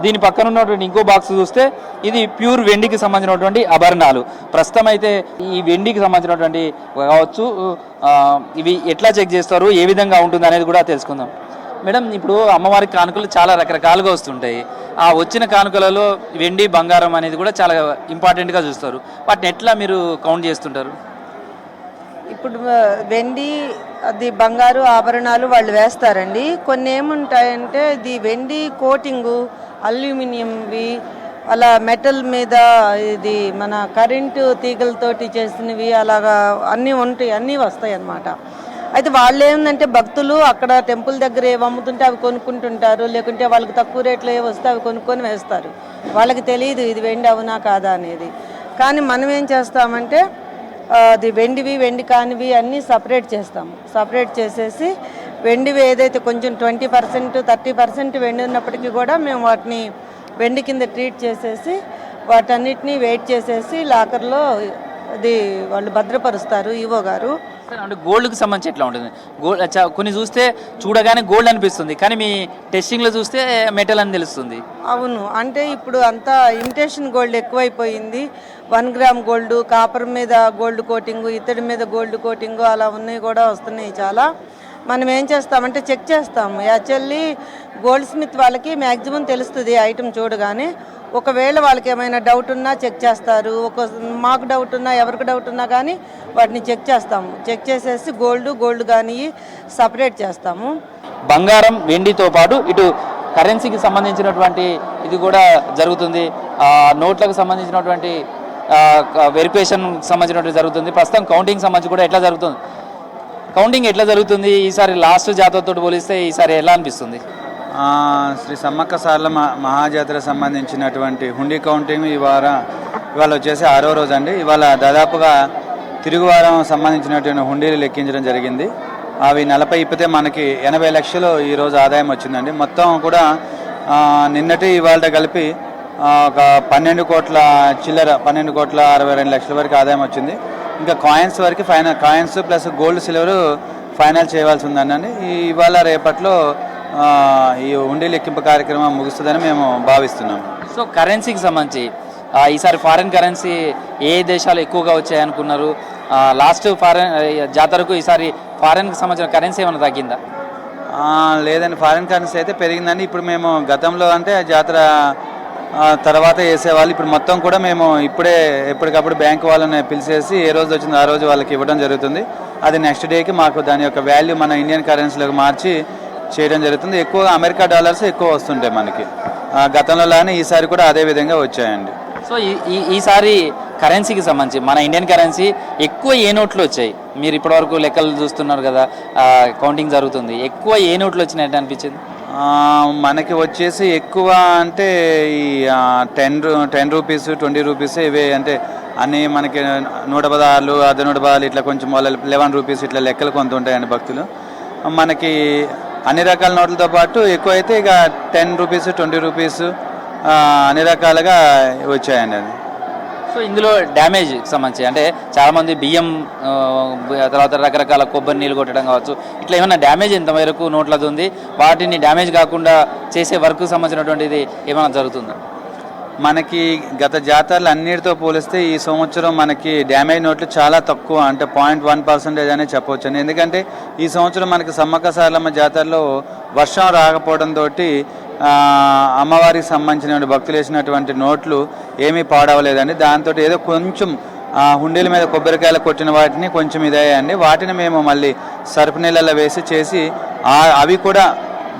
దీని పక్కన ఉన్నటువంటి ఇంకో బాక్స్ చూస్తే ఇది ప్యూర్ వెండికి సంబంధించినటువంటి ఆభరణాలు. ప్రస్తుతం అయితే ఈ వెండికి సంబంధించినటువంటి కావచ్చు ఇవి ఎట్లా చెక్ చేస్తారు, ఏ విధంగా ఉంటుంది అనేది కూడా తెలుసుకుందాం. మేడం, ఇప్పుడు అమ్మవారి కానుకలు చాలా రకరకాలుగా వస్తుంటాయి. ఆ వచ్చిన కానుకలలో వెండి బంగారం అనేది కూడా చాలా ఇంపార్టెంట్గా చూస్తారు. వాటిని ఎట్లా మీరు కౌంట్ చేస్తుంటారు? ఇప్పుడు వెండి అది బంగారు ఆభరణాలు వాళ్ళు వేస్తారండి. కొన్ని ఏముంటాయంటే ఇది వెండి కోటింగు, అల్యూమినియంవి, అలా మెటల్ మీద ఇది మన కరెంటు తీగలతోటి చేసినవి అలాగా అన్నీ ఉంటాయి, అన్నీ వస్తాయి అన్నమాట. అయితే వాళ్ళు ఏంటంటే భక్తులు అక్కడ టెంపుల్ దగ్గర ఏవి అమ్ముతుంటే అవి కొనుక్కుంటుంటారు, లేకుంటే వాళ్ళకి తక్కువ రేట్లో ఏవి వస్తే అవి కొనుక్కొని వేస్తారు. వాళ్ళకి తెలియదు ఇది వెండి అవునా కాదా అనేది. కానీ మనం ఏం చేస్తామంటే అది వెండివి వెండి కానివి అన్నీ సపరేట్ చేస్తాము. సపరేట్ చేసేసి వెండివి ఏదైతే కొంచెం 20% 30% వెండి ఉన్నప్పటికీ కూడా మేము వాటిని వెండి కింద ట్రీట్ చేసేసి వాటన్నిటిని వెయిట్ చేసేసి లాకర్లో అది వాళ్ళు భద్రపరుస్తారు ఈవో గారు. అంటే గోల్డ్కి సంబంధించి ఎట్లా ఉంటుంది? గోల్డ్ కొన్ని చూస్తే చూడగానే గోల్డ్ అనిపిస్తుంది, కానీ మీ టెస్టింగ్లో చూస్తే మెటల్ అని తెలుస్తుంది. అవును, అంటే ఇప్పుడు అంతా ఇమిటేషన్ గోల్డ్ ఎక్కువైపోయింది. 1 గ్రామ్ గోల్డ్, కాపర్ మీద గోల్డ్ కోటింగు, ఇత్తడి మీద గోల్డ్ కోటింగు అలా ఉన్నాయి కూడా వస్తున్నాయి చాలా. మనం ఏం చేస్తామంటే చెక్ చేస్తాము. యాక్చువల్లీ గోల్డ్ స్మిత్ వాళ్ళకి మ్యాక్సిమం తెలుస్తుంది ఐటమ్ చూడగానే. ఒకవేళ వాళ్ళకి ఏమైనా డౌట్ ఉన్నా చెక్ చేస్తారు. మాకు డౌట్ ఉన్నా ఎవరికి డౌట్ ఉన్నా కానీ వాటిని చెక్ చేస్తాము. చెక్ చేసేసి గోల్డ్ కానీ సపరేట్ చేస్తాము. బంగారం వెండితో పాటు ఇటు కరెన్సీకి సంబంధించినటువంటి ఇది కూడా జరుగుతుంది. నోట్లకు సంబంధించినటువంటి వెరిఫికేషన్ సంబంధించినటువంటి జరుగుతుంది. ప్రస్తుతం కౌంటింగ్ సంబంధించి కూడా ఎట్లా జరుగుతుంది? కౌంటింగ్ ఎట్లా జరుగుతుంది? ఈసారి లాస్ట్ జాతరతో పోలిస్తే ఈసారి ఎలా అనిపిస్తుంది? శ్రీ సమ్మక్క సార్ల మహాజాతర సంబంధించినటువంటి హుండీ కౌంటింగ్ ఇవాళ వచ్చేసి 6వ రోజు అండి. ఇవాళ దాదాపుగా తిరుగువారం సంబంధించినటువంటి హుండీలు లెక్కించడం జరిగింది. అవి 40 ఇప్పితే మనకి 80 లక్షలు ఈరోజు ఆదాయం వచ్చిందండి. మొత్తం కూడా నిన్నటి ఇవాళ కలిపి ఒక 12 కోట్ల చిల్లర 12 కోట్ల 62 లక్షల వరకు ఆదాయం వచ్చింది. ఇంకా కాయిన్స్ వరకు coins plus gold silver final చేయవలసి ఉందండి. ఇవాళ రేపట్లో ఈ హుండీ లెక్కింపు కార్యక్రమం ముగుస్తుందని మేము భావిస్తున్నాం. సో కరెన్సీకి సంబంధించి ఈసారి ఫారిన్ కరెన్సీ ఏ దేశాలు ఎక్కువగా వచ్చాయనుకున్నారు? లాస్ట్ ఫారిన్ జాతరకు ఈసారి ఫారిన్కి సంబంధించిన కరెన్సీ ఏమైనా తగ్గిందా? లేదండి, ఫారిన్ కరెన్సీ అయితే పెరిగిందండి. ఇప్పుడు మేము గతంలో అంటే జాతర తర్వాత వేసేవాళ్ళు, ఇప్పుడు మొత్తం కూడా మేము ఇప్పుడే ఎప్పటికప్పుడు బ్యాంక్ వాళ్ళని పిలిచేసి ఏ రోజు వచ్చిందో ఆ రోజు వాళ్ళకి ఇవ్వడం జరుగుతుంది. అది నెక్స్ట్ డేకి మాకు దాని యొక్క వాల్యూ మన ఇండియన్ కరెన్సీలోకి మార్చి చేయడం జరుగుతుంది. ఎక్కువ అమెరికా డాలర్స్ ఎక్కువ వస్తుంటాయి మనకి. గతంలో లానే ఈసారి కూడా అదే విధంగా వచ్చాయండి. సో ఈసారి కరెన్సీకి సంబంధించి మన ఇండియన్ కరెన్సీ ఎక్కువ ఏ నోట్లు వచ్చాయి? మీరు ఇప్పటివరకు లెక్కలు చూస్తున్నారు కదా, కౌంటింగ్ జరుగుతుంది, ఎక్కువ ఏ నోట్లు వచ్చినట్టు అనిపించింది? మనకి వచ్చేసి ఎక్కువ అంటే ఈ 10 రూపీస్ 20 రూపీస్ ఇవే, అంటే అన్నీ మనకి 116 116 ఇట్లా కొంచెం 11 రూపీస్ ఇట్లా లెక్కలు కొంత ఉంటాయండి భక్తులు. మనకి అన్ని రకాల నోట్లతో పాటు ఎక్కువ అయితే ఇక 10 రూపీస్ 20 రూపీస్ అన్ని రకాలుగా వచ్చాయండి. అది సో ఇందులో డ్యామేజ్ సంబంధించి అంటే చాలామంది బియ్యం తర్వాత రకరకాల కొబ్బరి నీళ్ళు కొట్టడం కావచ్చు, ఇట్లా ఏమైనా డ్యామేజ్ ఎంత మేరకు నోట్లది ఉంది, వాటిని డ్యామేజ్ కాకుండా చేసే వర్క్ సంబంధించినటువంటిది ఏమైనా జరుగుతుందా? మనకి గత జాతరలు అన్నిటితో పోలిస్తే ఈ సంవత్సరం మనకి డ్యామేజ్ నోట్లు చాలా తక్కువ, అంటే 0.1% అనే చెప్పవచ్చు. ఎందుకంటే ఈ సంవత్సరం మనకి సమ్మక్క సారలమ్మ జాతరలో వర్షం రాకపోవడంతో అమ్మవారికి సంబంధించిన భక్తులు వేసినటువంటి నోట్లు ఏమీ పాడవలేదండి. దాంతో ఏదో కొంచెం హుండీల మీద కొబ్బరికాయలు కొట్టిన వాటిని కొంచెం ఇదయ్యాయండి. వాటిని మేము మళ్ళీ సరుపు నీళ్ళలో వేసి చేసి అవి కూడా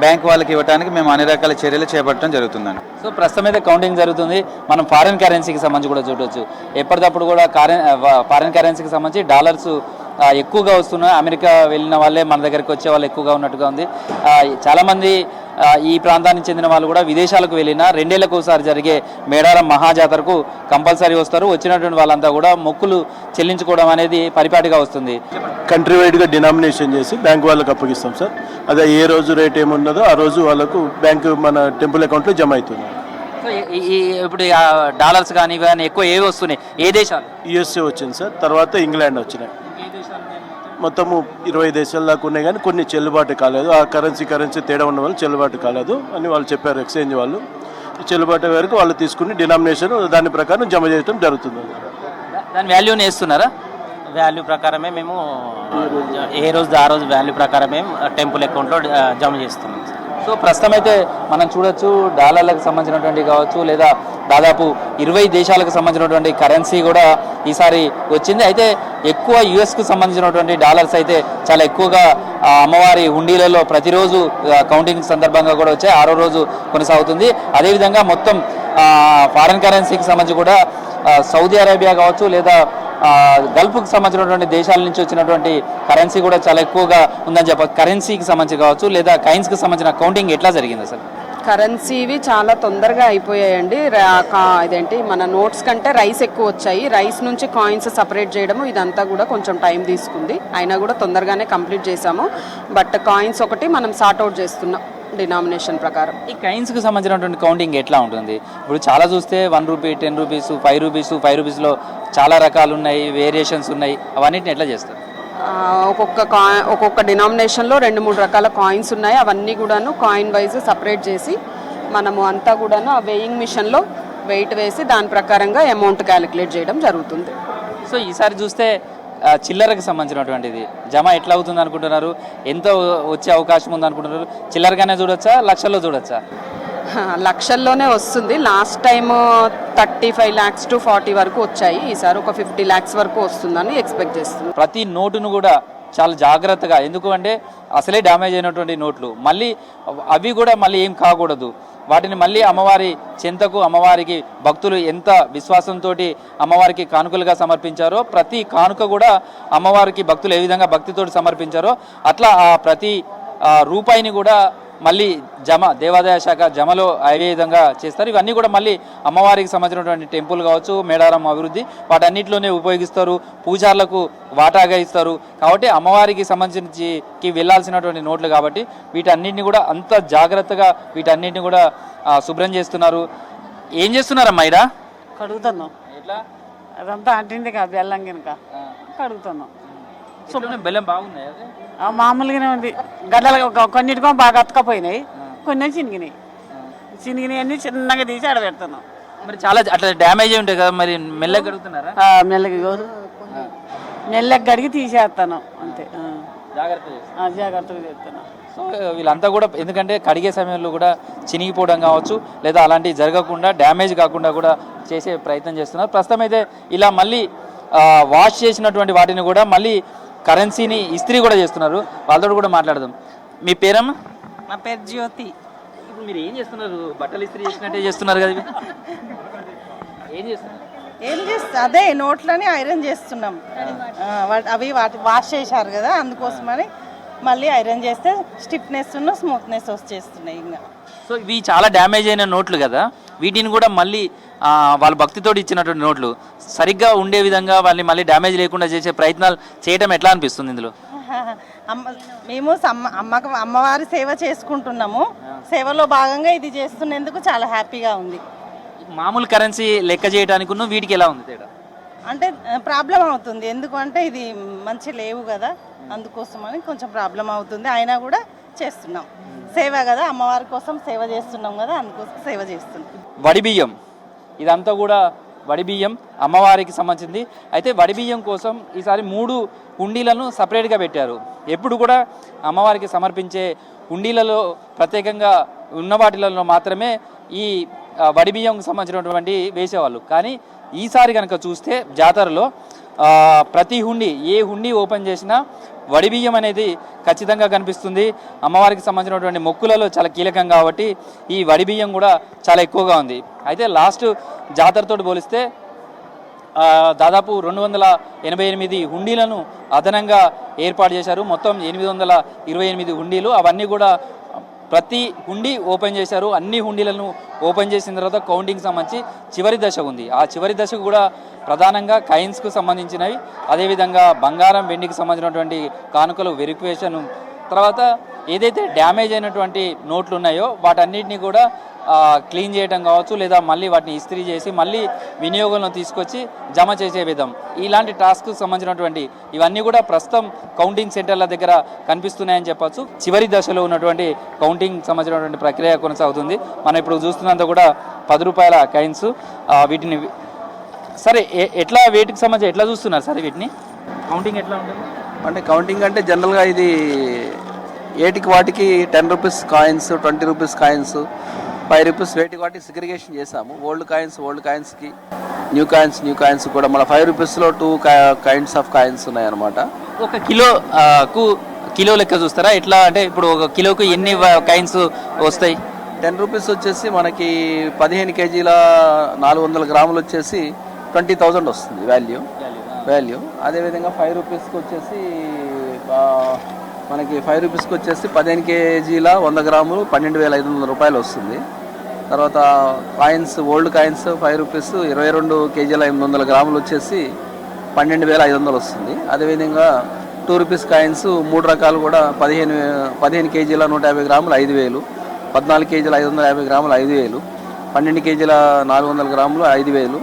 బ్యాంక్ వాళ్ళకి ఇవ్వడానికి మేము అన్ని రకాల చర్యలు చేపట్టడం జరుగుతుందండి. సో ప్రస్తుతం అయితే కౌంటింగ్ జరుగుతుంది. మనం ఫారిన్ కరెన్సీకి సంబంధించి కూడా చూడవచ్చు. ఎప్పటికప్పుడు కూడా ఫారిన్ కరెన్సీకి సంబంధించి డాలర్స్ ఎక్కువగా వస్తున్నాయి. అమెరికా వెళ్ళిన వాళ్ళే మన దగ్గరికి వచ్చే వాళ్ళు ఎక్కువగా ఉన్నట్టుగా ఉంది. చాలామంది ఈ ప్రాంతానికి చెందిన వాళ్ళు కూడా విదేశాలకు వెళ్ళిన 2 ఏళ్లకు ఒకసారి జరిగే మేడారం మహాజాతరకు కంపల్సరీ వస్తారు. వచ్చినటువంటి వాళ్ళంతా కూడా మొక్కులు చెల్లించుకోవడం అనేది పరిపాటిగా వస్తుంది. కంట్రీ వైడ్గా డినామినేషన్ చేసి బ్యాంక్ వాళ్ళకి అప్పగిస్తాం సార్. అదే ఏ రోజు రేట్ ఏమున్నదో ఆ రోజు వాళ్ళకు బ్యాంకు మన టెంపుల్ అకౌంట్లో జమ అవుతుంది. సో ఇప్పుడు డాలర్స్ కానీ ఇవన్నీ ఎక్కువ ఏవి వస్తున్నాయి? ఏ దేశాలు? యుఎస్ఏ వచ్చింది సార్, తర్వాత ఇంగ్లాండ్ వచ్చినాయి. మొత్తము 20 దేశాల దాకా ఉన్నాయి, కానీ కొన్ని చెల్లుబాటు కాలేదు. ఆ కరెన్సీ తేడా ఉన్న వాళ్ళు చెల్లుబాటు కాలేదు అని వాళ్ళు చెప్పారు. ఎక్స్చేంజ్ వాళ్ళు ఈ చెల్లుబాటు వరకు వాళ్ళు తీసుకుని డినామినేషన్ దాని ప్రకారం జమ చేయడం జరుగుతుంది. దాని వాల్యూని వేస్తున్నారా? వాల్యూ ప్రకారమే మేము ఏ రోజు ఆ రోజు వాల్యూ ప్రకారమే టెంపుల్ అకౌంట్లో జమ చేస్తున్నాం. సో ప్రస్తుతం అయితే మనం చూడొచ్చు డాలర్లకు సంబంధించినటువంటి కావచ్చు లేదా దాదాపు 20 దేశాలకు సంబంధించినటువంటి కరెన్సీ కూడా ఈసారి వచ్చింది. అయితే ఎక్కువ యుఎస్కు సంబంధించినటువంటి డాలర్స్ అయితే చాలా ఎక్కువగా అమ్మవారి హుండీలలో ప్రతిరోజు కౌంటింగ్ సందర్భంగా కూడా వచ్చాయి. 6వ రోజు కొనసాగుతుంది. అదేవిధంగా మొత్తం ఫారిన్ కరెన్సీకి సంబంధించి కూడా సౌదీ అరేబియా కావచ్చు లేదా గల్ఫ్కు సంబంధించినటువంటి దేశాల నుంచి వచ్చినటువంటి కరెన్సీ కూడా చాలా ఎక్కువగా ఉందని చెప్పాలి. కరెన్సీకి సంబంధించి కావచ్చు లేదా కాయిన్స్కి సంబంధించిన కౌంటింగ్ ఎట్లా జరిగింది అసలు? కరెన్సీవి చాలా తొందరగా అయిపోయాయండి. ఇదేంటి మన నోట్స్ కంటే రైస్ ఎక్కువ వచ్చాయి. రైస్ నుంచి కాయిన్స్ సపరేట్ చేయడము ఇదంతా కూడా కొంచెం టైం తీసుకుంది. అయినా కూడా తొందరగానే కంప్లీట్ చేసాము. బట్ కాయిన్స్ ఒకటి మనం సార్ట్అవుట్ చేస్తున్నాం డినామినేషన్ ప్రకారం. ఈ కాయిన్స్కి సంబంధించినటువంటి కౌంటింగ్ ఎట్లా ఉంటుంది? ఇప్పుడు చాలా చూస్తే 1 రూపీ, 10 రూపీస్, 5 రూపీస్, 5 రూపీస్లో చాలా రకాలు ఉన్నాయి, వేరియేషన్స్ ఉన్నాయి. అవన్నిటిని ఎట్లా చేస్తారు? ఒక్కొక్క డినామినేషన్లో 2-3 రకాల కాయిన్స్ ఉన్నాయి. అవన్నీ కూడాను కాయిన్ వైజ్ సపరేట్ చేసి మనము అంతా కూడాను ఆ వెయింగ్ మిషన్లో వెయిట్ వేసి దాని ప్రకారంగా అమౌంట్ క్యాలిక్యులేట్ చేయడం జరుగుతుంది. సో ఈసారి చూస్తే చిల్లరకు సంబంధించినటువంటిది జమ ఎట్లా అవుతుంది అనుకుంటున్నారు? ఎంత వచ్చే అవకాశం ఉంది అనుకుంటున్నారు? చిల్లరగానే చూడొచ్చా, లక్షల్లో చూడొచ్చా? లక్షల్లోనే వస్తుంది. లాస్ట్ టైం 35 lakhs to 40 వరకు వచ్చాయి. ఈసారి ఒక 50 lakhs వరకు వస్తుందని ఎక్స్పెక్ట్ చేస్తున్నాం. ప్రతి నోటును కూడా చాలా జాగ్రత్తగా, ఎందుకు అంటే అసలే డ్యామేజ్ అయినటువంటి నోట్లు మళ్ళీ అవి కూడా మళ్ళీ ఏం కాకూడదు. వాటిని మళ్ళీ అమ్మవారి చెంతకు అమ్మవారికి భక్తులు ఎంత విశ్వాసంతో అమ్మవారికి కానుకలుగా సమర్పించారో ప్రతి కానుక కూడా అమ్మవారికి భక్తులు ఏ విధంగా భక్తితోటి సమర్పించారో అట్లా ఆ ప్రతి రూపాయిని కూడా మళ్ళీ జమ దేవాదాయ శాఖ జమలో అదే విధంగా చేస్తారు. ఇవన్నీ కూడా మళ్ళీ అమ్మవారికి సంబంధించినటువంటి టెంపుల్ కావచ్చు, మేడారం అభివృద్ధి వాటన్నిటిలోనే ఉపయోగిస్తారు. పూజార్లకు వాటాగా ఇస్తారు. కాబట్టి అమ్మవారికి సంబంధించి వెళ్ళాల్సినటువంటి నోట్లు కాబట్టి వీటన్నిటిని కూడా అంత జాగ్రత్తగా వీటన్నిటిని కూడా శుభ్రం చేస్తున్నారు. ఏం చేస్తున్నారమ్మా ఇక్కడ? కడుగుతున్నాం. ఎట్లా? అదంతా అంటింది కా బెల్లం కనుక కడుగుతున్నాం. బెల్లం బాగుంది, మామూలుగానే ఉంది. గడ్డలు కొన్నిటికో బాగా అతకపోయినాయి, కొన్ని చినిగినాయి అన్ని చిన్నగా తీసి ఆడబెడుతున్నాం. మరి చాలా అట్లా డ్యామేజ్ ఉంటాయి కదా, మరి మెల్లగా కడుగుతున్నారా? మెల్లగా కడిగి తీసేస్తాను అంతే. జాగ్రత్తగా చేస్తున్నాం. సో వీళ్ళంతా కూడా ఎందుకంటే కడిగే సమయంలో కూడా చినిగిపోవడం కావచ్చు లేదా అలాంటివి జరగకుండా డ్యామేజ్ కాకుండా కూడా చేసే ప్రయత్నం చేస్తున్నారు. ప్రస్తుతం అయితే ఇలా మళ్ళీ వాష్ చేసినటువంటి వాటిని కూడా మళ్ళీ కరెన్సీని ఇస్త్రీ కూడా చేస్తున్నారు. వాళ్ళతో కూడా మాట్లాడదాం. మీ పేరమ్మా? నా పేరు జ్యోతి. ఇప్పుడు మీరు ఏం చేస్తున్నారు? బట్టలు ఇస్త్రీ చేసినట్టే చేస్తున్నారు కదా, ఏం చేస్తున్నారు? అదే నోట్లని ఐరన్ చేస్తున్నాం. అవి వాష్ చేశారు కదా, అందుకోసమని మళ్ళీ ఐరన్ చేస్తే స్టిఫ్నెస్ స్మూత్నెస్ వచ్చేస్తున్నాయి. ఇంకా సో ఇవి చాలా డ్యామేజ్ అయిన నోట్లు కదా, వీటిని కూడా మళ్ళీ వాళ్ళ భక్తితోటి ఇచ్చినటువంటి నోట్లు సరిగ్గా ఉండే విధంగా వాళ్ళని మళ్ళీ డ్యామేజ్ లేకుండా చేసే ప్రయత్నాలు చేయడం ఎట్లా అనిపిస్తుంది ఇందులో? మేము అమ్మవారి సేవ చేసుకుంటున్నాము. సేవలో భాగంగా ఇది చేస్తున్నందుకు చాలా హ్యాపీగా ఉంది. మామూలు కరెన్సీ లెక్క చేయడానికి వీటికి ఎలా ఉంది తేడా? అంటే ప్రాబ్లం అవుతుంది, ఎందుకంటే ఇది మంచి లేవు కదా, అందుకోసమని కొంచెం ప్రాబ్లం అవుతుంది. అయినా కూడా చేస్తున్నాం, సేవ కదా, అమ్మవారి కోసం సేవ చేస్తున్నాం కదా, అందుకోసం సేవ చేస్తున్నాం. వడి బియ్యం ఇదంతా కూడా వడి బియ్యం అమ్మవారికి సంబంధించింది. అయితే వడి బియ్యం కోసం ఈసారి 3 హుండీలను సపరేట్గా పెట్టారు. ఎప్పుడు కూడా అమ్మవారికి సమర్పించే హుండీలలో ప్రత్యేకంగా ఉన్న వాటిలలో మాత్రమే ఈ వడి బియ్యంకు సంబంధించినటువంటి వేసేవాళ్ళు. కానీ ఈసారి కనుక చూస్తే జాతరలో ప్రతి హుండీ, ఏ హుండీ ఓపెన్ చేసినా వడి బియ్యం అనేది ఖచ్చితంగా కనిపిస్తుంది. అమ్మవారికి సంబంధించినటువంటి మొక్కులలో చాలా కీలకం కాబట్టి ఈ వడి బియ్యం కూడా చాలా ఎక్కువగా ఉంది. అయితే లాస్ట్ జాతరతో పోలిస్తే దాదాపు 288 హుండీలను అదనంగా ఏర్పాటు చేశారు. మొత్తం 828 హుండీలు, అవన్నీ కూడా ప్రతి హుండీ ఓపెన్ చేశారు. అన్ని హుండీలను ఓపెన్ చేసిన తర్వాత కౌంటింగ్ సంబంధించి చివరి దశ ఉంది. ఆ చివరి దశకు కూడా ప్రధానంగా కాయిన్స్కు సంబంధించినవి, అదేవిధంగా బంగారం వెండికి సంబంధించినటువంటి కానుకలు వెరిఫికేషన్, తర్వాత ఏదైతే డ్యామేజ్ అయినటువంటి నోట్లు ఉన్నాయో వాటన్నిటిని కూడా క్లీన్ చేయడం కావచ్చు, లేదా మళ్ళీ వాటిని ఇస్త్రీ చేసి మళ్ళీ వినియోగంలో తీసుకొచ్చి జమ చేసే విధం, ఇలాంటి టాస్క్కు సంబంధించినటువంటి ఇవన్నీ కూడా ప్రస్తుతం కౌంటింగ్ సెంటర్ల దగ్గర కనిపిస్తున్నాయని చెప్పచ్చు. చివరి దశలో ఉన్నటువంటి కౌంటింగ్ సంబంధించినటువంటి ప్రక్రియ కొనసాగుతుంది. మనం ఇప్పుడు చూస్తున్నంత కూడా 10 రూపాయల కాయిన్స్. వీటిని సరే ఎట్లా వేటికి సంబంధించి ఎట్లా చూస్తున్నారు సరే వీటిని కౌంటింగ్ ఎట్లా ఉంటుంది? అంటే కౌంటింగ్ అంటే జనరల్గా ఇది ఏటికి వాటికి 10 rupees coins, 20 rupees coins, 5 rupees వేటికి వాటికి సిగ్రిగేషన్ చేసాము. ఓల్డ్ కాయిన్స్కి, న్యూ కాయిన్స్ కూడా మన 5 రూపీస్లో 2 కైండ్స్ ఆఫ్ కాయిన్స్ ఉన్నాయన్నమాట. ఒక కిలో లెక్క చూస్తారా ఎట్లా? అంటే ఇప్పుడు ఒక కిలోకు ఎన్ని కాయిన్స్ వస్తాయి? 10 రూపీస్ వచ్చేసి మనకి 15 కేజీల 400 గ్రాములు వచ్చేసి 20,000 వస్తుంది వాల్యూ. అదేవిధంగా 5 రూపీస్కి వచ్చేసి మనకి 5 రూపీస్కి వచ్చేసి 15 కేజీల 100 గ్రాములు 12,500 రూపాయలు వస్తుంది. తర్వాత కాయిన్స్, ఓల్డ్ కాయిన్స్ 5 రూపీస్ 22 కేజీల 800 గ్రాములు వచ్చేసి 12,500 వస్తుంది. అదేవిధంగా 2 రూపీస్ కాయిన్స్ 3 రకాలు కూడా 15 కేజీల 150 గ్రాములు 5,000, 14 కేజీల 550 గ్రాములు 5,000, 12 కేజీల 400 గ్రాములు 5,000.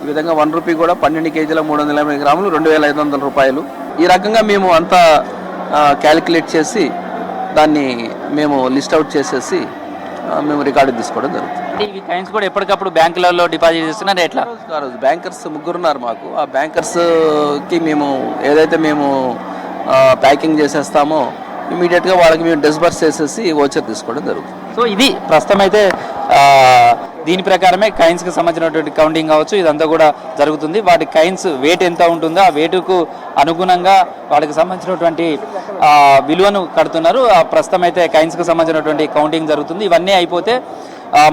ఈ విధంగా 1 రూపీ కూడా 12 కేజీల 350 గ్రాములు 2,500 రూపాయలు. ఈ రకంగా మేము అంతా క్యాలిక్యులేట్ చేసి దాన్ని మేము లిస్ట్ అవుట్ చేసేసి మేము రికార్డు తీసుకోవడం జరుగుతుంది. ఈ కాయిన్స్ కూడా ఎప్పటికప్పుడు బ్యాంకులలో డిపాజిట్ చేస్తున్నారు ఎట్లా? బ్యాంకర్స్ 3 ఉన్నారు మాకు. ఆ బ్యాంకర్స్కి మేము ఏదైతే మేము ప్యాకింగ్ చేసేస్తామో ఇమీడియట్గా వాళ్ళకి మేము డిస్బర్స్ చేసేసి ఓచర్ తీసుకోవడం జరుగుతుంది. సో ఇది ప్రస్తుతం అయితే దీని ప్రకారమే కాయిన్స్కి సంబంధించినటువంటి కౌంటింగ్ కావచ్చు ఇదంతా కూడా జరుగుతుంది. వాటి కాయిన్స్ వెయిట్ ఎంత ఉంటుందో ఆ వెయిట్కు అనుగుణంగా వాటికి సంబంధించినటువంటి విలువను కడుతున్నారు. ప్రస్తుతం అయితే కాయిన్స్కి సంబంధించినటువంటి కౌంటింగ్ జరుగుతుంది. ఇవన్నీ అయిపోతే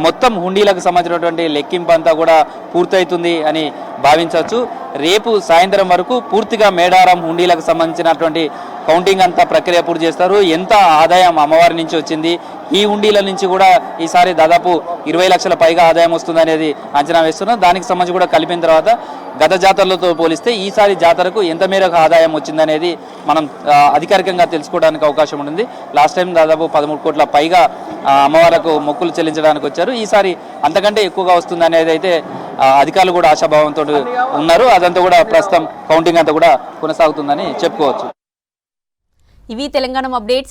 మొత్తం హుండీలకు సంబంధించినటువంటి లెక్కింపు అంతా కూడా పూర్తవుతుంది అని భావించవచ్చు. రేపు సాయంత్రం వరకు పూర్తిగా మేడారం హుండీలకు సంబంధించినటువంటి కౌంటింగ్ అంతా ప్రక్రియ పూర్తి చేస్తారు. ఎంత ఆదాయం అమ్మవారి నుంచి వచ్చింది, ఈ హుండీల నుంచి కూడా ఈసారి దాదాపు 20 లక్షల పైగా ఆదాయం వస్తుంది అనేది అంచనా వేస్తున్నారు. దానికి సంబంధించి కూడా కలిపిన తర్వాత గత జాతరలతో పోలిస్తే ఈసారి జాతరకు ఎంత మేరకు ఆదాయం వచ్చిందనేది మనం అధికారికంగా తెలుసుకోవడానికి అవకాశం ఉంటుంది. లాస్ట్ టైం దాదాపు 13 కోట్ల పైగా అమ్మవారికి మొక్కులు చెల్లించడానికి వచ్చారు. ఈసారి అంతకంటే ఎక్కువగా వస్తుంది అనేది అయితే అధికారులు కూడా ఆశాభావంతో ఉన్నారు. అదంతా కూడా ప్రస్తుతం కౌంటింగ్ అంతా కూడా కొనసాగుతుందని చెప్పుకోవచ్చు. ఇవి తెలంగాణ అప్డేట్స్.